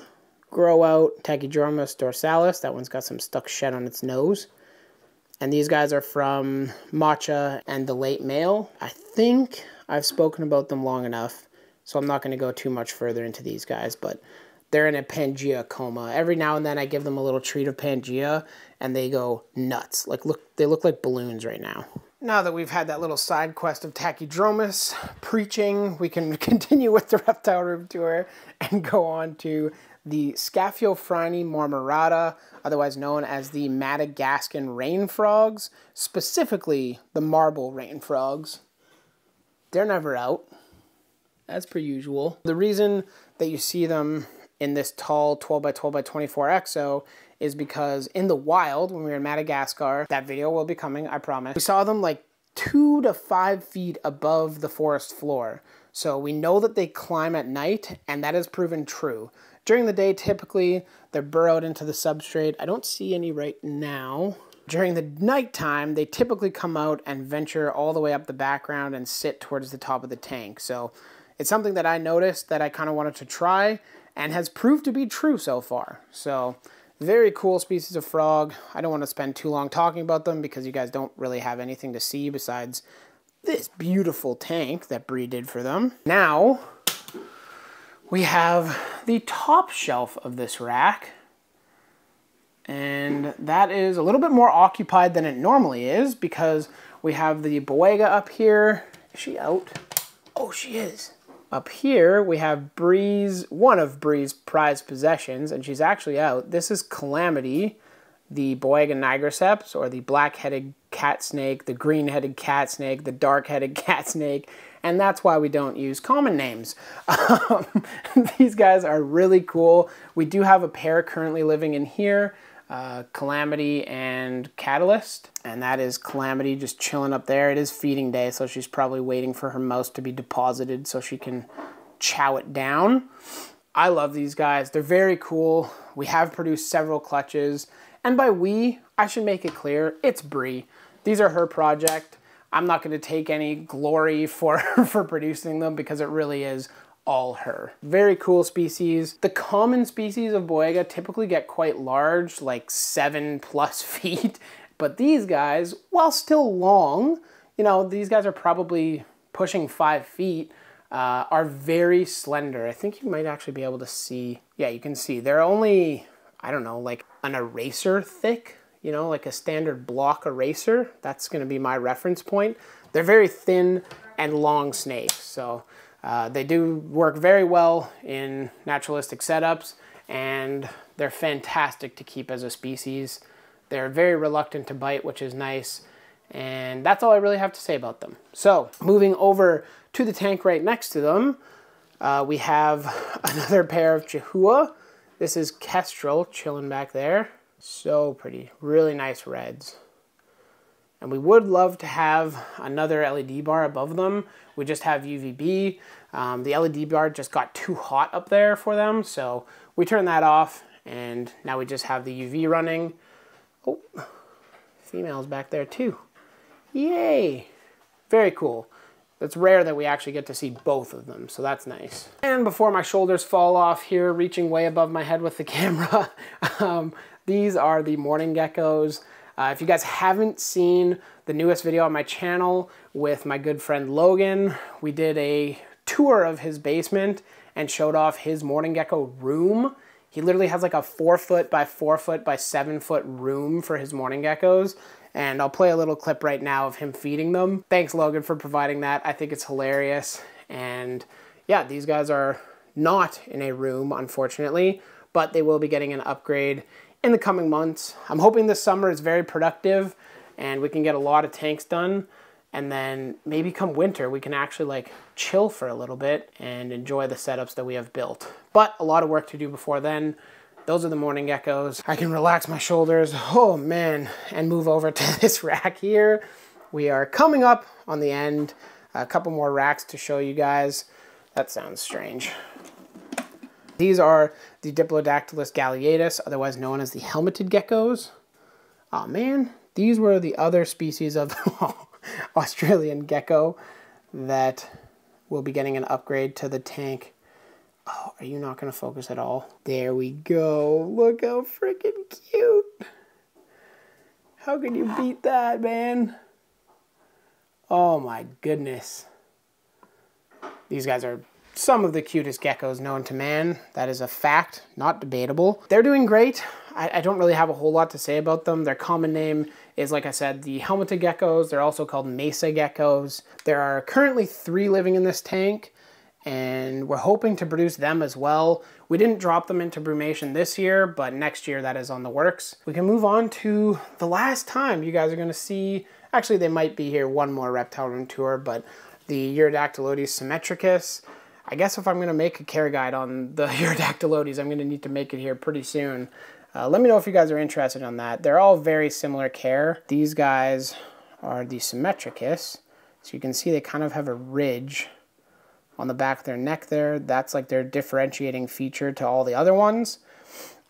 grow out Tachydromus dorsalis. That one's got some stuck shed on its nose. And these guys are from Matcha and the late male. I think I've spoken about them long enough, so I'm not going to go too much further into these guys, but they're in a Pangea coma. Every now and then I give them a little treat of Pangea, and they go nuts. Like, look, they look like balloons right now. Now that we've had that little side quest of Tachydromus preaching, we can continue with the reptile room tour and go on to the Scaphiophryne marmorata, otherwise known as the Madagascan rain frogs, specifically the marble rain frogs. They're never out, as per usual. The reason that you see them in this tall 12 by 12 by 24 exo is because in the wild, when we were in Madagascar, that video will be coming, I promise, we saw them like 2 to 5 feet above the forest floor. So we know that they climb at night, and that has proven true. During the day, typically, they're burrowed into the substrate. I don't see any right now. During the nighttime, they typically come out and venture all the way up the background and sit towards the top of the tank. So it's something that I noticed that I kind of wanted to try and has proved to be true so far. So very cool species of frog. I don't want to spend too long talking about them because you guys don't really have anything to see besides this beautiful tank that Bree did for them. Now, we have the top shelf of this rack. And that is a little bit more occupied than it normally is because we have the Boega up here. Is she out? Oh, she is. Up here, we have Bree's, one of Bree's prized possessions, and she's actually out. This is Calamity, the Boega nigriceps, or the black-headed cat snake, the green-headed cat snake, the dark-headed cat snake, and that's why we don't use common names. These guys are really cool. We do have a pair currently living in here, Calamity and Catalyst, and that is Calamity just chilling up there. It is feeding day, so she's probably waiting for her mouse to be deposited so she can chow it down. I love these guys. They're very cool. We have produced several clutches, and by we, I should make it clear, it's Bree. These are her project. I'm not going to take any glory for producing them because it really is all her. Very cool species. The common species of Boega typically get quite large, like 7+ feet, but these guys, while still long, you know, these guys are probably pushing 5 feet, are very slender. I think you might actually be able to see, yeah, you can see. They're only, I don't know, like an eraser thick, you know, like a standard block eraser. That's going to be my reference point. They're very thin and long snakes, so they do work very well in naturalistic setups, and they're fantastic to keep as a species. They're very reluctant to bite, which is nice, and that's all I really have to say about them. So, moving over to the tank right next to them, we have another pair of Chahoua. This is Kestrel chilling back there. So pretty, really nice reds. And we would love to have another LED bar above them. We just have UVB. The LED bar just got too hot up there for them, so we turned that off, and now we just have the UV running. Oh, female's back there too. Yay! Very cool. It's rare that we actually get to see both of them, so that's nice. And before my shoulders fall off here, reaching way above my head with the camera, these are the Mourning Geckos. If you guys haven't seen the newest video on my channel with my good friend Logan, we did a tour of his basement and showed off his Mourning Gecko room. He literally has like a 4-foot by 4-foot by 7-foot room for his Mourning Geckos. And I'll play a little clip right now of him feeding them. Thanks, Logan, for providing that. I think it's hilarious. And yeah, these guys are not in a room, unfortunately, but they will be getting an upgrade in the coming months. I'm hoping this summer is very productive and we can get a lot of tanks done, and then maybe come winter we can actually like chill for a little bit and enjoy the setups that we have built. But a lot of work to do before then. Those are the Mourning Geckos. I can relax my shoulders, oh man, and move over to this rack here. We are coming up on the end. A couple more racks to show you guys. That sounds strange. These are the Diplodactylus galeatus, otherwise known as the helmeted geckos. Oh man, these were the other species of Australian gecko that will be getting an upgrade to the tank. Oh, are you not going to focus at all? There we go. Look how freaking cute. How can you beat that, man? Oh my goodness. These guys are some of the cutest geckos known to man. That is a fact, not debatable. They're doing great. I don't really have a whole lot to say about them. Their common name is, like I said, the helmeted geckos. They're also called mesa geckos. There are currently 3 living in this tank, and we're hoping to produce them as well. We didn't drop them into brumation this year, but next year that is on the works. We can move on to the last time you guys are gonna see, actually they might be here one more reptile room tour, but the Urodactylodes symmetricus. I guess if I'm gonna make a care guide on the Urodactylodes, I'm gonna need to make it here pretty soon. Let me know if you guys are interested on that. They're all very similar care. These guys are the symmetricus. So you can see they kind of have a ridge on the back of their neck there. That's like their differentiating feature to all the other ones.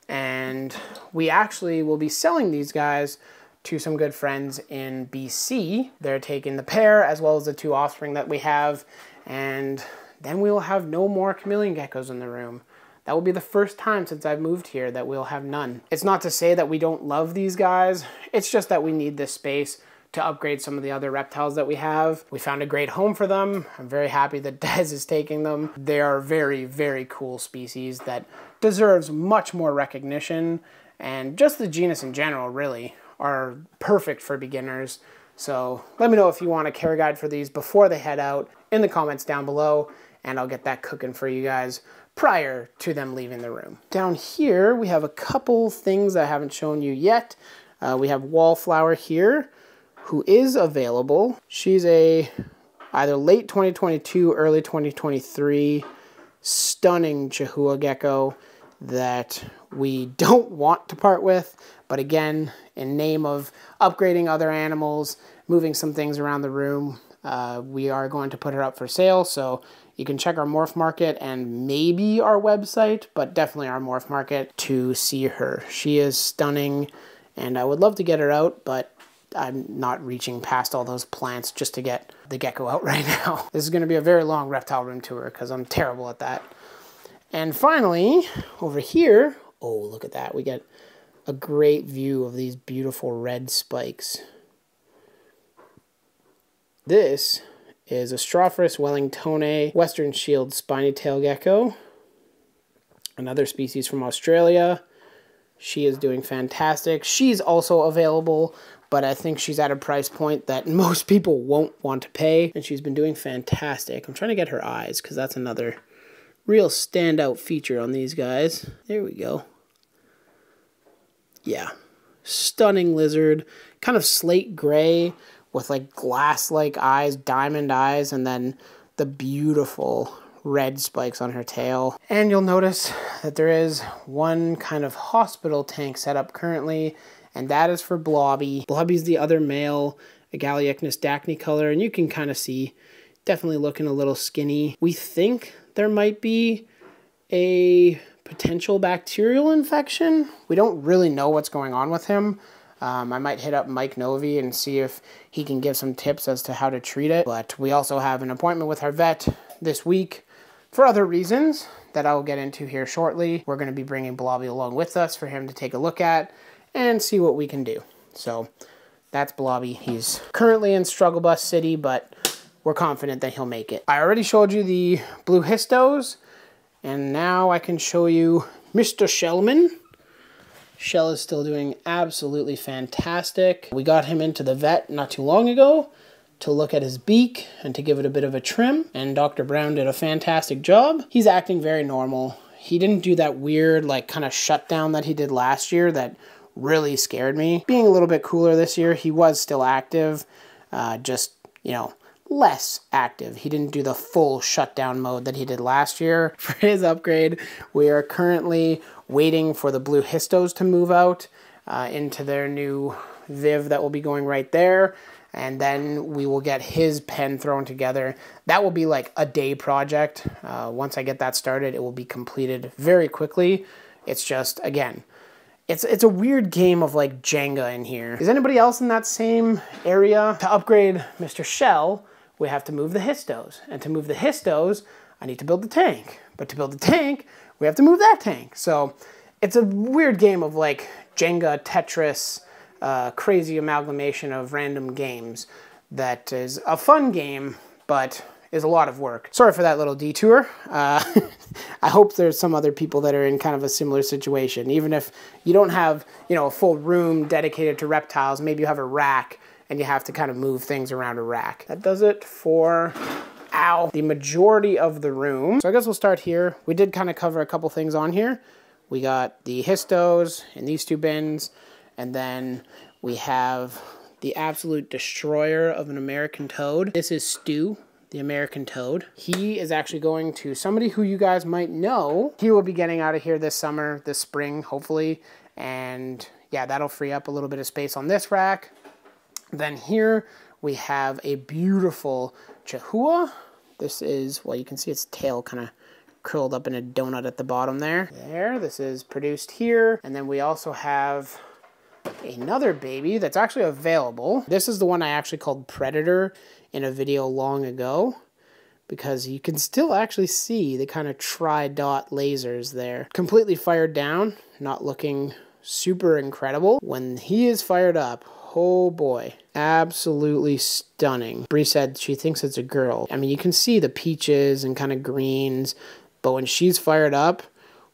And we actually will be selling these guys to some good friends in BC. They're taking the pair as well as the 2 offspring that we have, and then we will have no more chameleon geckos in the room. That will be the first time since I've moved here that we'll have none. It's not to say that we don't love these guys, it's just that we need this space to upgrade some of the other reptiles that we have. We found a great home for them. I'm very happy that Des is taking them. They are very, very cool species that deserves much more recognition, and just the genus in general really are perfect for beginners. So let me know if you want a care guide for these before they head out in the comments down below, and I'll get that cooking for you guys prior to them leaving the room. Down here we have a couple things I haven't shown you yet. We have Wallflower here, who is available. She's a either late 2022, early 2023 stunning Chahoua Gecko that we don't want to part with, but again, in name of upgrading other animals, moving some things around the room, we are going to put her up for sale. So you can check our morph market and maybe our website, but definitely our morph market to see her. She is stunning, and I would love to get her out, but I'm not reaching past all those plants just to get the gecko out right now. This is going to be a very long reptile room tour because I'm terrible at that. And finally, over here, oh, look at that. We get a great view of these beautiful red spikes. This is a Stropharis wellingtone Western Shield Spiny-tailed gecko, another species from Australia. She is doing fantastic. She's also available, but I think she's at a price point that most people won't want to pay, and she's been doing fantastic. I'm trying to get her eyes because that's another real standout feature on these guys. There we go. Yeah, stunning lizard, kind of slate gray with like glass-like eyes, diamond eyes, and then the beautiful red spikes on her tail. And you'll notice that there is one kind of hospital tank set up currently, and that is for Blobby. Blobby's the other male, a Galeichnus dacne color, and you can kind of see, definitely looking a little skinny. We think there might be a potential bacterial infection. We don't really know what's going on with him. I might hit up Mike Novi and see if he can give some tips as to how to treat it. But we also have an appointment with our vet this week for other reasons that I'll get into here shortly. We're going to be bringing Blobby along with us for him to take a look at and see what we can do. So that's Blobby. He's currently in Struggle Bus City, but we're confident that he'll make it. I already showed you the blue histos, and now I can show you Mr. Shellman. Shell is still doing absolutely fantastic. We got him into the vet not too long ago to look at his beak and to give it a bit of a trim, and Dr. Brown did a fantastic job. He's acting very normal. He didn't do that weird, like, kind of shutdown that he did last year that really scared me. Being a little bit cooler this year, he was still active, just, you know, less active. He didn't do the full shutdown mode that he did last year. For his upgrade, we are currently waiting for the blue histos to move out into their new Viv that will be going right there, and then we will get his pen thrown together. That will be like a day project. Once I get that started, it will be completed very quickly. It's just, again, it's a weird game of like Jenga in here. Is anybody else in that same area? To upgrade Mr. Shell, we have to move the histos. And to move the histos, I need to build the tank. But to build the tank, we have to move that tank. So it's a weird game of like Jenga, Tetris, crazy amalgamation of random games that is a fun game, but is a lot of work. Sorry for that little detour. I hope there's some other people that are in kind of a similar situation. Even if you don't have, you know, a full room dedicated to reptiles, maybe you have a rack and you have to kind of move things around a rack. That does it for, the majority of the room. So I guess we'll start here. We did kind of cover a couple things on here. We got the histos in these 2 bins, and then we have the absolute destroyer of an American toad. This is Stu, the American toad. He is actually going to somebody who you guys might know. He will be getting out of here this summer, this spring, hopefully. And yeah, that'll free up a little bit of space on this rack. Then here we have a beautiful Chahoua. This is, well, you can see its tail kind of curled up in a donut at the bottom there. This is produced here. And then we also have another baby that's actually available. This is the one I actually called Predator in a video long ago, because you can still actually see the kind of tri-dot lasers there. Completely fired down, not looking super incredible. When he is fired up, oh boy, absolutely stunning. Bree said she thinks it's a girl. I mean, you can see the peaches and kind of greens, but when she's fired up,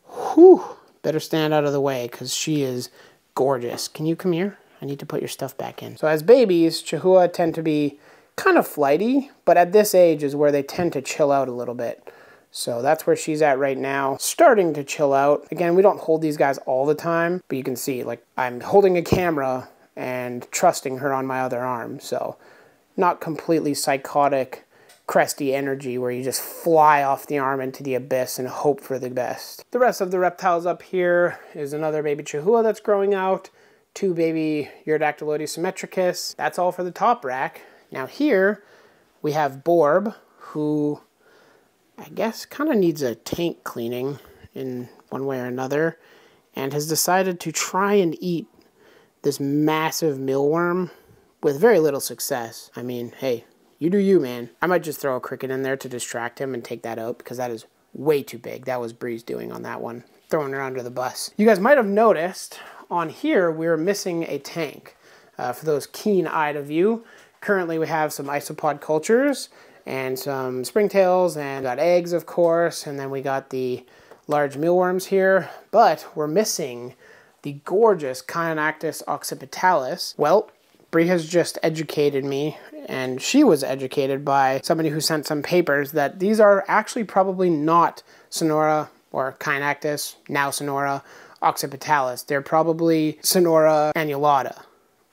whew, better stand out of the way because she is gorgeous. Can you come here? I need to put your stuff back in. So as babies, Chahoua tend to be kind of flighty, but at this age is where they tend to chill out a little bit. So that's where she's at right now, starting to chill out. Again, we don't hold these guys all the time, but you can see, like, I'm holding a camera and trusting her on my other arm. So not completely psychotic, cresty energy where you just fly off the arm into the abyss and hope for the best. The rest of the reptiles up here is another baby Chahoua that's growing out, 2 baby Urodactyloides symmetricus. That's all for the top rack. Now here we have Borb, who I guess kind of needs a tank cleaning in one way or another, and has decided to try and eat this massive mealworm with very little success. I mean, hey, you do you, man. I might just throw a cricket in there to distract him and take that out, because that is way too big. That was Bree's doing on that one, throwing her under the bus. You guys might have noticed on here we're missing a tank. For those keen-eyed of you, currently we have some isopod cultures and some springtails, and got eggs, of course, and then we got the large mealworms here, but we're missing the gorgeous Kingsnakes occipitalis. Well, Bree has just educated me, and she was educated by somebody who sent some papers, that these are actually probably not Sonora or Kingsnakes, now Sonora occipitalis. They're probably Sonora annulata,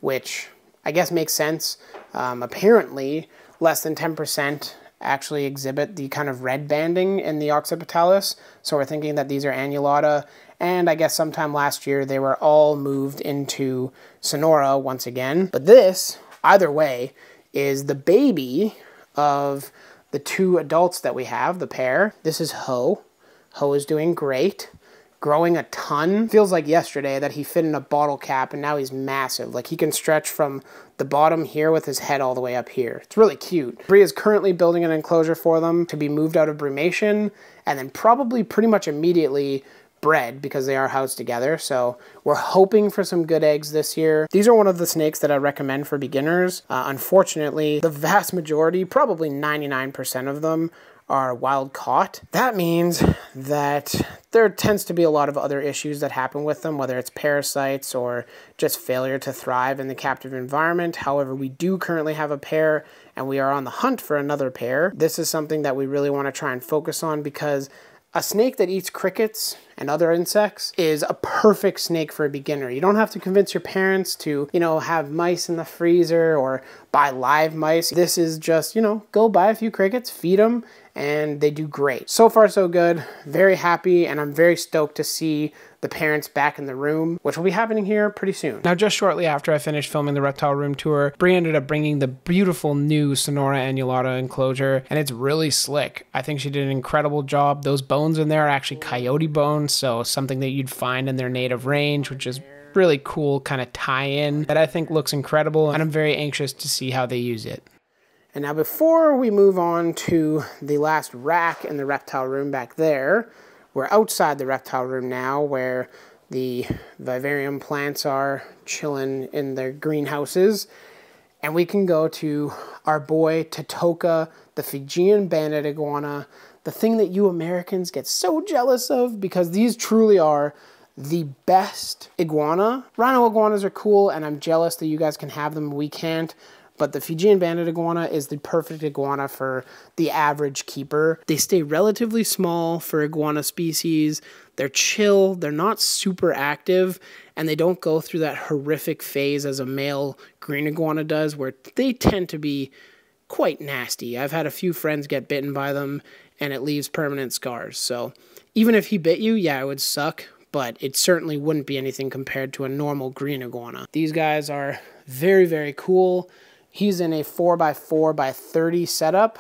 which I guess makes sense. Apparently, less than 10% actually exhibit the kind of red banding in the occipitalis, so we're thinking that these are annulata, and I guess sometime last year they were all moved into Sonora once again. But this, either way, is the baby of the 2 adults that we have, the pair. This is Ho. Ho is doing great, growing a ton. Feels like yesterday that he fit in a bottle cap, and now he's massive. Like, he can stretch from the bottom here with his head all the way up here. It's really cute. Bree is currently building an enclosure for them to be moved out of brumation, and then probably pretty much immediately bred, because they are housed together. So we're hoping for some good eggs this year. These are one of the snakes that I recommend for beginners. Unfortunately, the vast majority, probably 99% of them, are wild caught. That means that there tends to be a lot of other issues that happen with them, whether it's parasites or just failure to thrive in the captive environment. However, we do currently have a pair, and we are on the hunt for another pair. This is something that we really want to try and focus on, because a snake that eats crickets and other insects is a perfect snake for a beginner. You don't have to convince your parents to, you know, have mice in the freezer or buy live mice. This is just, you know, go buy a few crickets, feed them, and they do great. So far, so good. Very happy, and I'm very stoked to see the parents back in the room, which will be happening here pretty soon. Now, just shortly after I finished filming the reptile room tour, Bree ended up bringing the beautiful new Sonora annulata enclosure, and it's really slick. I think she did an incredible job. Those bones in there are actually coyote bones, so something that you'd find in their native range, which is really cool kind of tie-in that I think looks incredible, and I'm very anxious to see how they use it. And now, before we move on to the last rack in the reptile room back there, we're outside the reptile room now, where the vivarium plants are chilling in their greenhouses. And we can go to our boy Totoka, the Fijian banded iguana, the thing that you Americans get so jealous of, because these truly are the best iguana. Rhino iguanas are cool, and I'm jealous that you guys can have them and we can't. But the Fijian banded iguana is the perfect iguana for the average keeper. They stay relatively small for iguana species. They're chill, they're not super active, and they don't go through that horrific phase as a male green iguana does, where they tend to be quite nasty. I've had a few friends get bitten by them, and it leaves permanent scars. So even if he bit you, yeah, it would suck, but it certainly wouldn't be anything compared to a normal green iguana. These guys are very, very cool. He's in a 4x4x30 setup,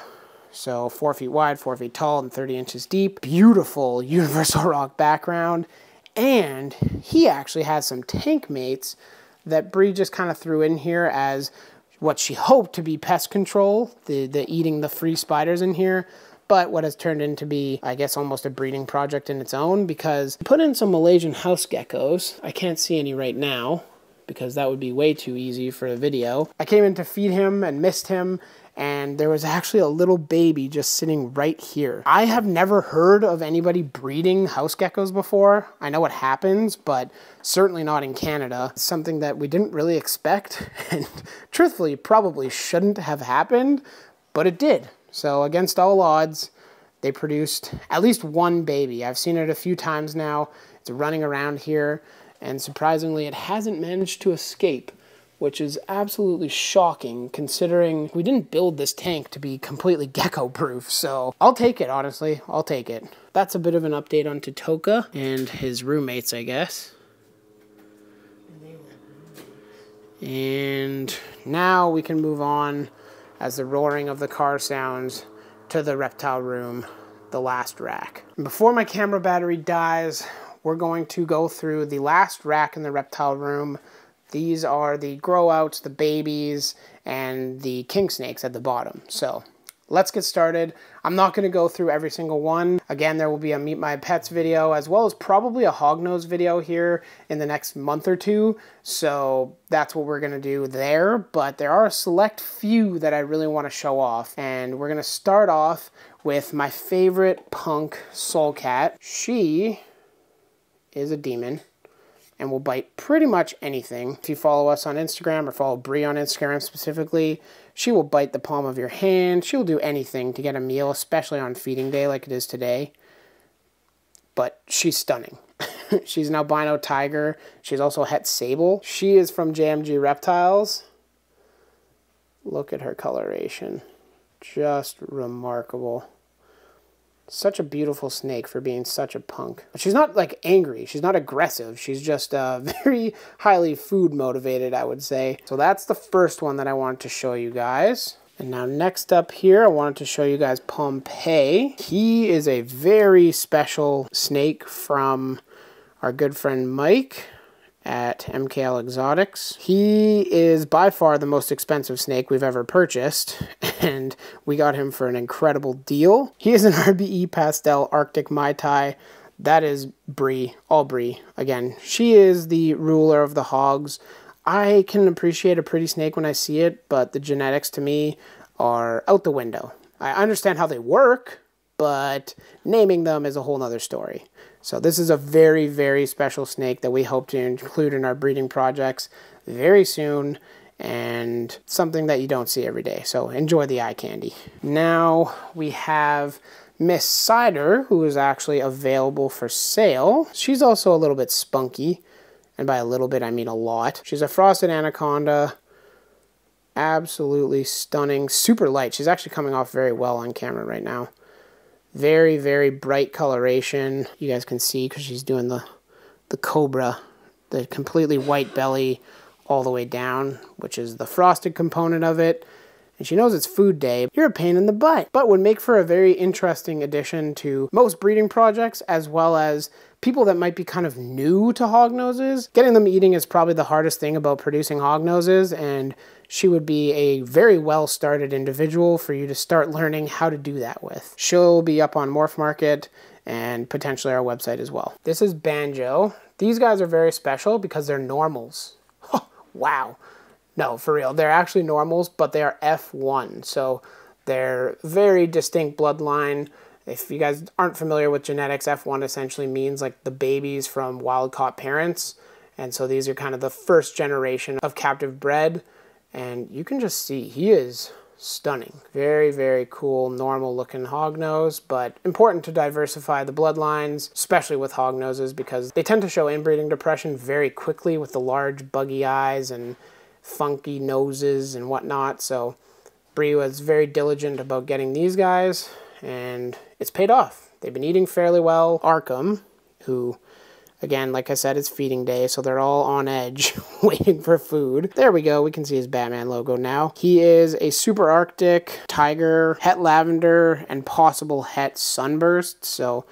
so 4 feet wide, 4 feet tall, and 30 inches deep. Beautiful universal rock background, and he actually has some tank mates that Bree just kind of threw in here as what she hoped to be pest control, the eating the free spiders in here, but what has turned into be, I guess, almost a breeding project in its own, because I put in some Malaysian house geckos. I can't see any right now, because that would be way too easy for a video. I came in to feed him and missed him, and there was actually a little baby just sitting right here. I have never heard of anybody breeding house geckos before. I know what happens, but certainly not in Canada. It's something that we didn't really expect, and truthfully probably shouldn't have happened, but it did. So against all odds, they produced at least one baby. I've seen it a few times now. It's running around here, and surprisingly, it hasn't managed to escape, which is absolutely shocking considering we didn't build this tank to be completely gecko-proof. So I'll take it, honestly. I'll take it. That's a bit of an update on Totoka and his roommates, I guess. And now we can move on, as the roaring of the car sounds, to the reptile room, the last rack. And before my camera battery dies, we're going to go through the last rack in the reptile room. These are the grow outs, the babies, and the kingsnakes at the bottom. So let's get started. I'm not going to go through every single one. Again, there will be a Meet My Pets video, as well as probably a Hognose video here in the next month or two. So that's what we're going to do there. But there are a select few that I really want to show off. And we're going to start off with my favorite punk soul cat. She is a demon and will bite pretty much anything. If you follow us on Instagram, or follow Bree on Instagram specifically, she will bite the palm of your hand. She will do anything to get a meal, especially on feeding day like it is today. But she's stunning. She's an albino tiger. She's also a het sable. She is from JMG Reptiles. Look at her coloration. Just remarkable. Such a beautiful snake for being such a punk. She's not like angry. She's not aggressive. She's just very highly food motivated, I would say. So that's the first one that I wanted to show you guys. And now next up here, I wanted to show you guys Pompeii. He is a very special snake from our good friend Mike at MKL Exotics. He is by far the most expensive snake we've ever purchased, and we got him for an incredible deal. He is an RBE Pastel Arctic Mai Tai. That is Bree, all Bree. Again, she is the ruler of the hogs. I can appreciate a pretty snake when I see it, but the genetics to me are out the window. I understand how they work, but naming them is a whole nother story. So this is a very, very special snake that we hope to include in our breeding projects very soon, and something that you don't see every day. So enjoy the eye candy. Now we have Miss Cider, who is actually available for sale. She's also a little bit spunky, and by a little bit I mean a lot. She's a frosted anaconda. Absolutely stunning, super light. She's actually coming off very well on camera right now. Very, very bright coloration. You guys can see because she's doing the cobra, the completely white belly all the way down, which is the frosted component of it. And she knows it's food day. You're a pain in the butt, but would make for a very interesting addition to most breeding projects, as well as people that might be kind of new to hognoses. Getting them eating is probably the hardest thing about producing hognoses, and she would be a very well-started individual for you to start learning how to do that with. She'll be up on Morph Market and potentially our website as well. This is Banjo. These guys are very special because they're normals. Wow. No, for real. They're actually normals, but they are F1. So they're very distinct bloodline. If you guys aren't familiar with genetics, F1 essentially means like the babies from wild-caught parents. And so these are kind of the first generation of captive bred. And you can just see he is stunning. Very, very cool, normal looking hognose, but important to diversify the bloodlines, especially with hognoses, because they tend to show inbreeding depression very quickly with the large buggy eyes and funky noses and whatnot. So Bree was very diligent about getting these guys, and it's paid off. They've been eating fairly well. Arkham, who, again, like I said, it's feeding day, so they're all on edge waiting for food. There we go. We can see his Batman logo now. He is a super Arctic tiger, het lavender, and possible het sunburst. So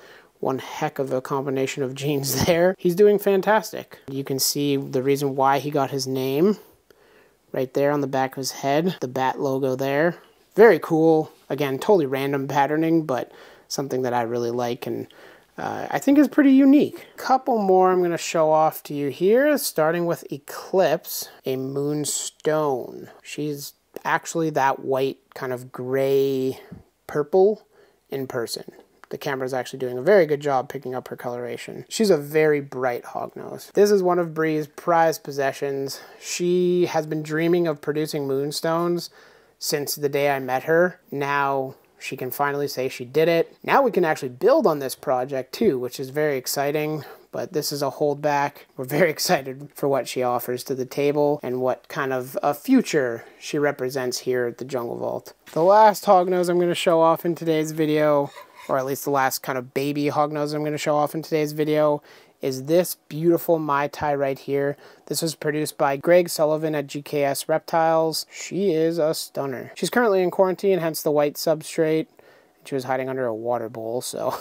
One heck of a combination of genes there. He's doing fantastic. You can see the reason why he got his name right there on the back of his head. The bat logo there. Very cool. Again, totally random patterning, but something that I really like and I think is pretty unique. A couple more I'm going to show off to you here, starting with Eclipse, a moonstone. She's actually that white kind of gray purple in person. The camera's actually doing a very good job picking up her coloration. She's a very bright hognose. This is one of Bree's prized possessions. She has been dreaming of producing moonstones since the day I met her. Now she can finally say she did it. Now we can actually build on this project too, which is very exciting, but this is a holdback. We're very excited for what she offers to the table and what kind of a future she represents here at the Jungle Vault. The last hognose I'm going to show off in today's video, or at least the last kind of baby hognose I'm going to show off in today's video, is this beautiful Mai Tai right here. This was produced by Greg Sullivan at GKS Reptiles. She is a stunner. She's currently in quarantine, hence the white substrate. She was hiding under a water bowl, so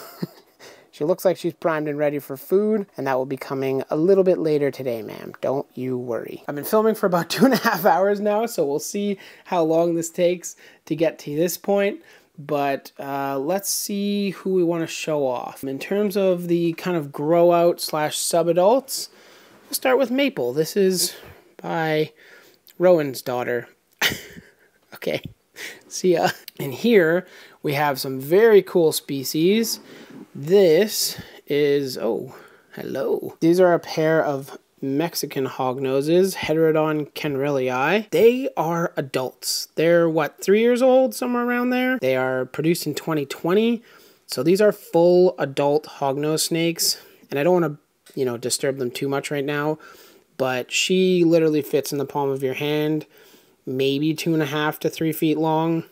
she looks like she's primed and ready for food, and that will be coming a little bit later today, ma'am. Don't you worry. I've been filming for about 2.5 hours now, so we'll see how long this takes to get to this point. But let's see who we want to show off. In terms of the kind of grow out / subadults, we'll start with Maple. This is by Rowan's daughter. Okay, see ya. And here we have some very cool species. This is, oh, hello. These are a pair of Mexican hognoses, Heterodon kenrellii. They are adults. They're, what, 3 years old, somewhere around there? They are produced in 2020. So these are full adult hognose snakes. And I don't want to, you know, disturb them too much right now. But she literally fits in the palm of your hand, maybe 2.5 to 3 feet long.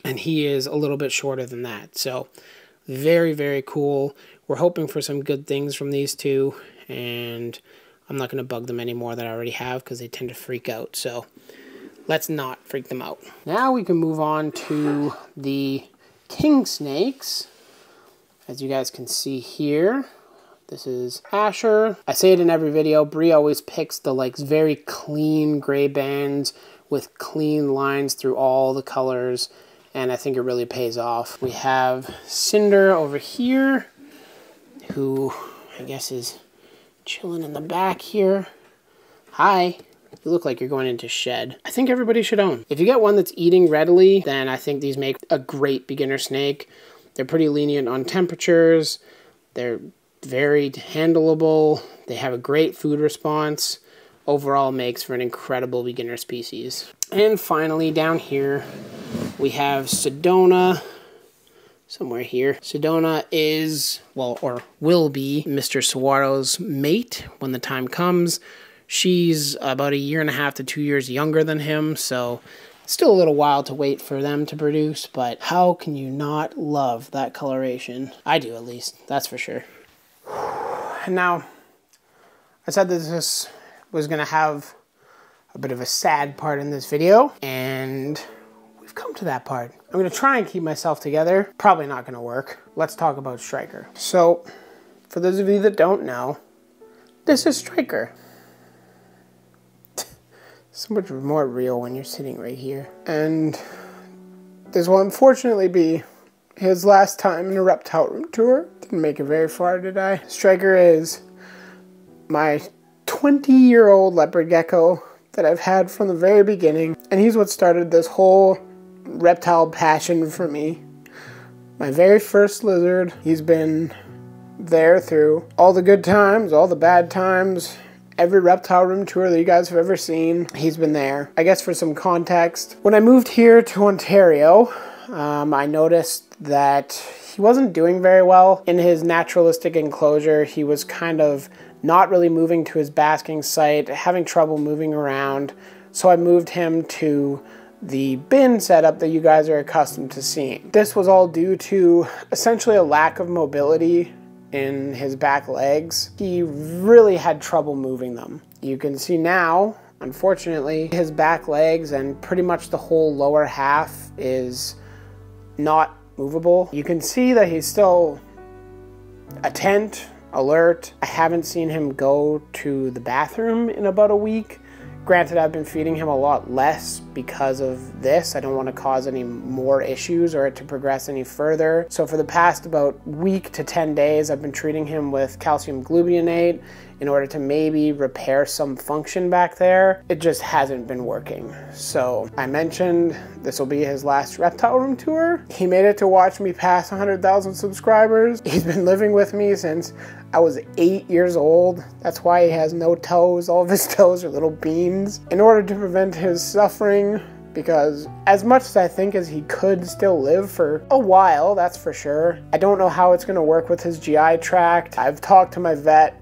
And he is a little bit shorter than that. So very, very cool. We're hoping for some good things from these two. And I'm not going to bug them any more than I already have because they tend to freak out. So let's not freak them out. Now we can move on to the Kingsnakes. As you guys can see here, this is Asher. I say it in every video. Bree always picks the like very clean gray bands with clean lines through all the colors. And I think it really pays off. We have Cinder over here, who I guess is chilling in the back here. Hi. You look like you're going into shed. I think everybody should own. If you get one that's eating readily, then I think these make a great beginner snake. They're pretty lenient on temperatures. They're very handleable. They have a great food response. Overall makes for an incredible beginner species. And finally down here we have Sedona. Somewhere here. Sedona is, well, or will be Mr. Saguaro's mate when the time comes. She's about 1.5 to 2 years younger than him, so still a little while to wait for them to produce, but how can you not love that coloration? I do, at least. That's for sure. And now, I said that this was going to have a bit of a sad part in this video, and we've come to that part. I'm going to try and keep myself together. Probably not going to work. Let's talk about Striker. So, for those of you that don't know, this is Striker. So much more real when you're sitting right here. And this will unfortunately be his last time in a reptile room tour. Didn't make it very far, did I? Striker is my 20-year-old leopard gecko that I've had from the very beginning. And he's what started this whole reptile passion for me. My very first lizard. He's been there through all the good times, all the bad times. Every reptile room tour that you guys have ever seen, he's been there. I guess for some context, when I moved here to Ontario, I noticed that he wasn't doing very well in his naturalistic enclosure. He was kind of not really moving to his basking site, having trouble moving around. So I moved him to the bin setup that you guys are accustomed to seeing. This was all due to essentially a lack of mobility in his back legs. He really had trouble moving them. You can see now, unfortunately, his back legs and pretty much the whole lower half is not movable. You can see that he's still attent, alert. I haven't seen him go to the bathroom in about a week. Granted, I've been feeding him a lot less because of this. I don't want to cause any more issues or it to progress any further. So for the past about week to 10 days, I've been treating him with calcium gluburonate in order to maybe repair some function back there. It just hasn't been working. So I mentioned this will be his last reptile room tour. He made it to watch me pass 100,000 subscribers. He's been living with me since I was 8 years old. That's why he has no toes. All of his toes are little beans. In order to prevent his suffering, because as much as I think as he could still live for a while, that's for sure, I don't know how it's gonna work with his GI tract. I've talked to my vet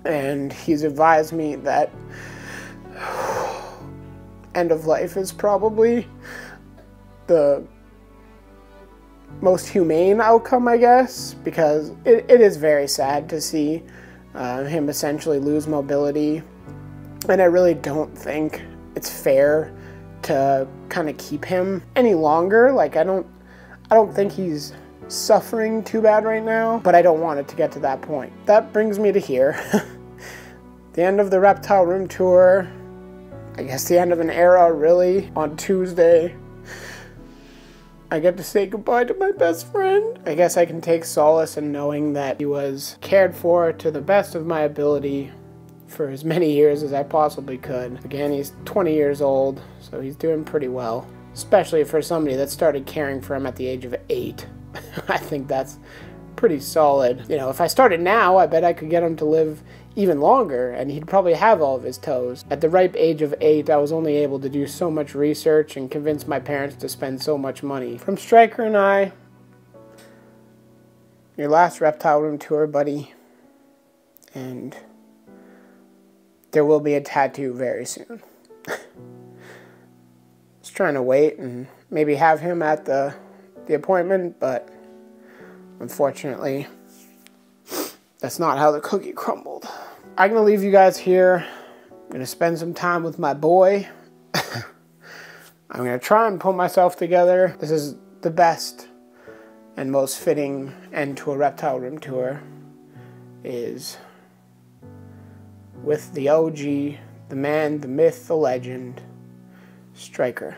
and he's advised me that end of life is probably the most humane outcome, I guess, because it is very sad to see him essentially lose mobility, and I really don't think it's fair to kind of keep him any longer. Like I don't think he's suffering too bad right now, but I don't want it to get to that point. That brings me to here. The end of the reptile room tour. I guess the end of an era, really. On Tuesday, I get to say goodbye to my best friend. I guess I can take solace in knowing that he was cared for to the best of my ability for as many years as I possibly could. Again, he's 20 years old, so he's doing pretty well. Especially for somebody that started caring for him at the age of 8. I think that's pretty solid. You know, if I started now, I bet I could get him to live even longer, and he'd probably have all of his toes. At the ripe age of 8, I was only able to do so much research and convince my parents to spend so much money. From Striker and I, your last reptile room tour, buddy, and there will be a tattoo very soon. Just trying to wait and maybe have him at the appointment, but unfortunately, that's not how the cookie crumbled. I'm gonna leave you guys here. I'm gonna spend some time with my boy. I'm gonna try and pull myself together. This is the best and most fitting end to a reptile room tour, is with the OG, the man, the myth, the legend, Striker.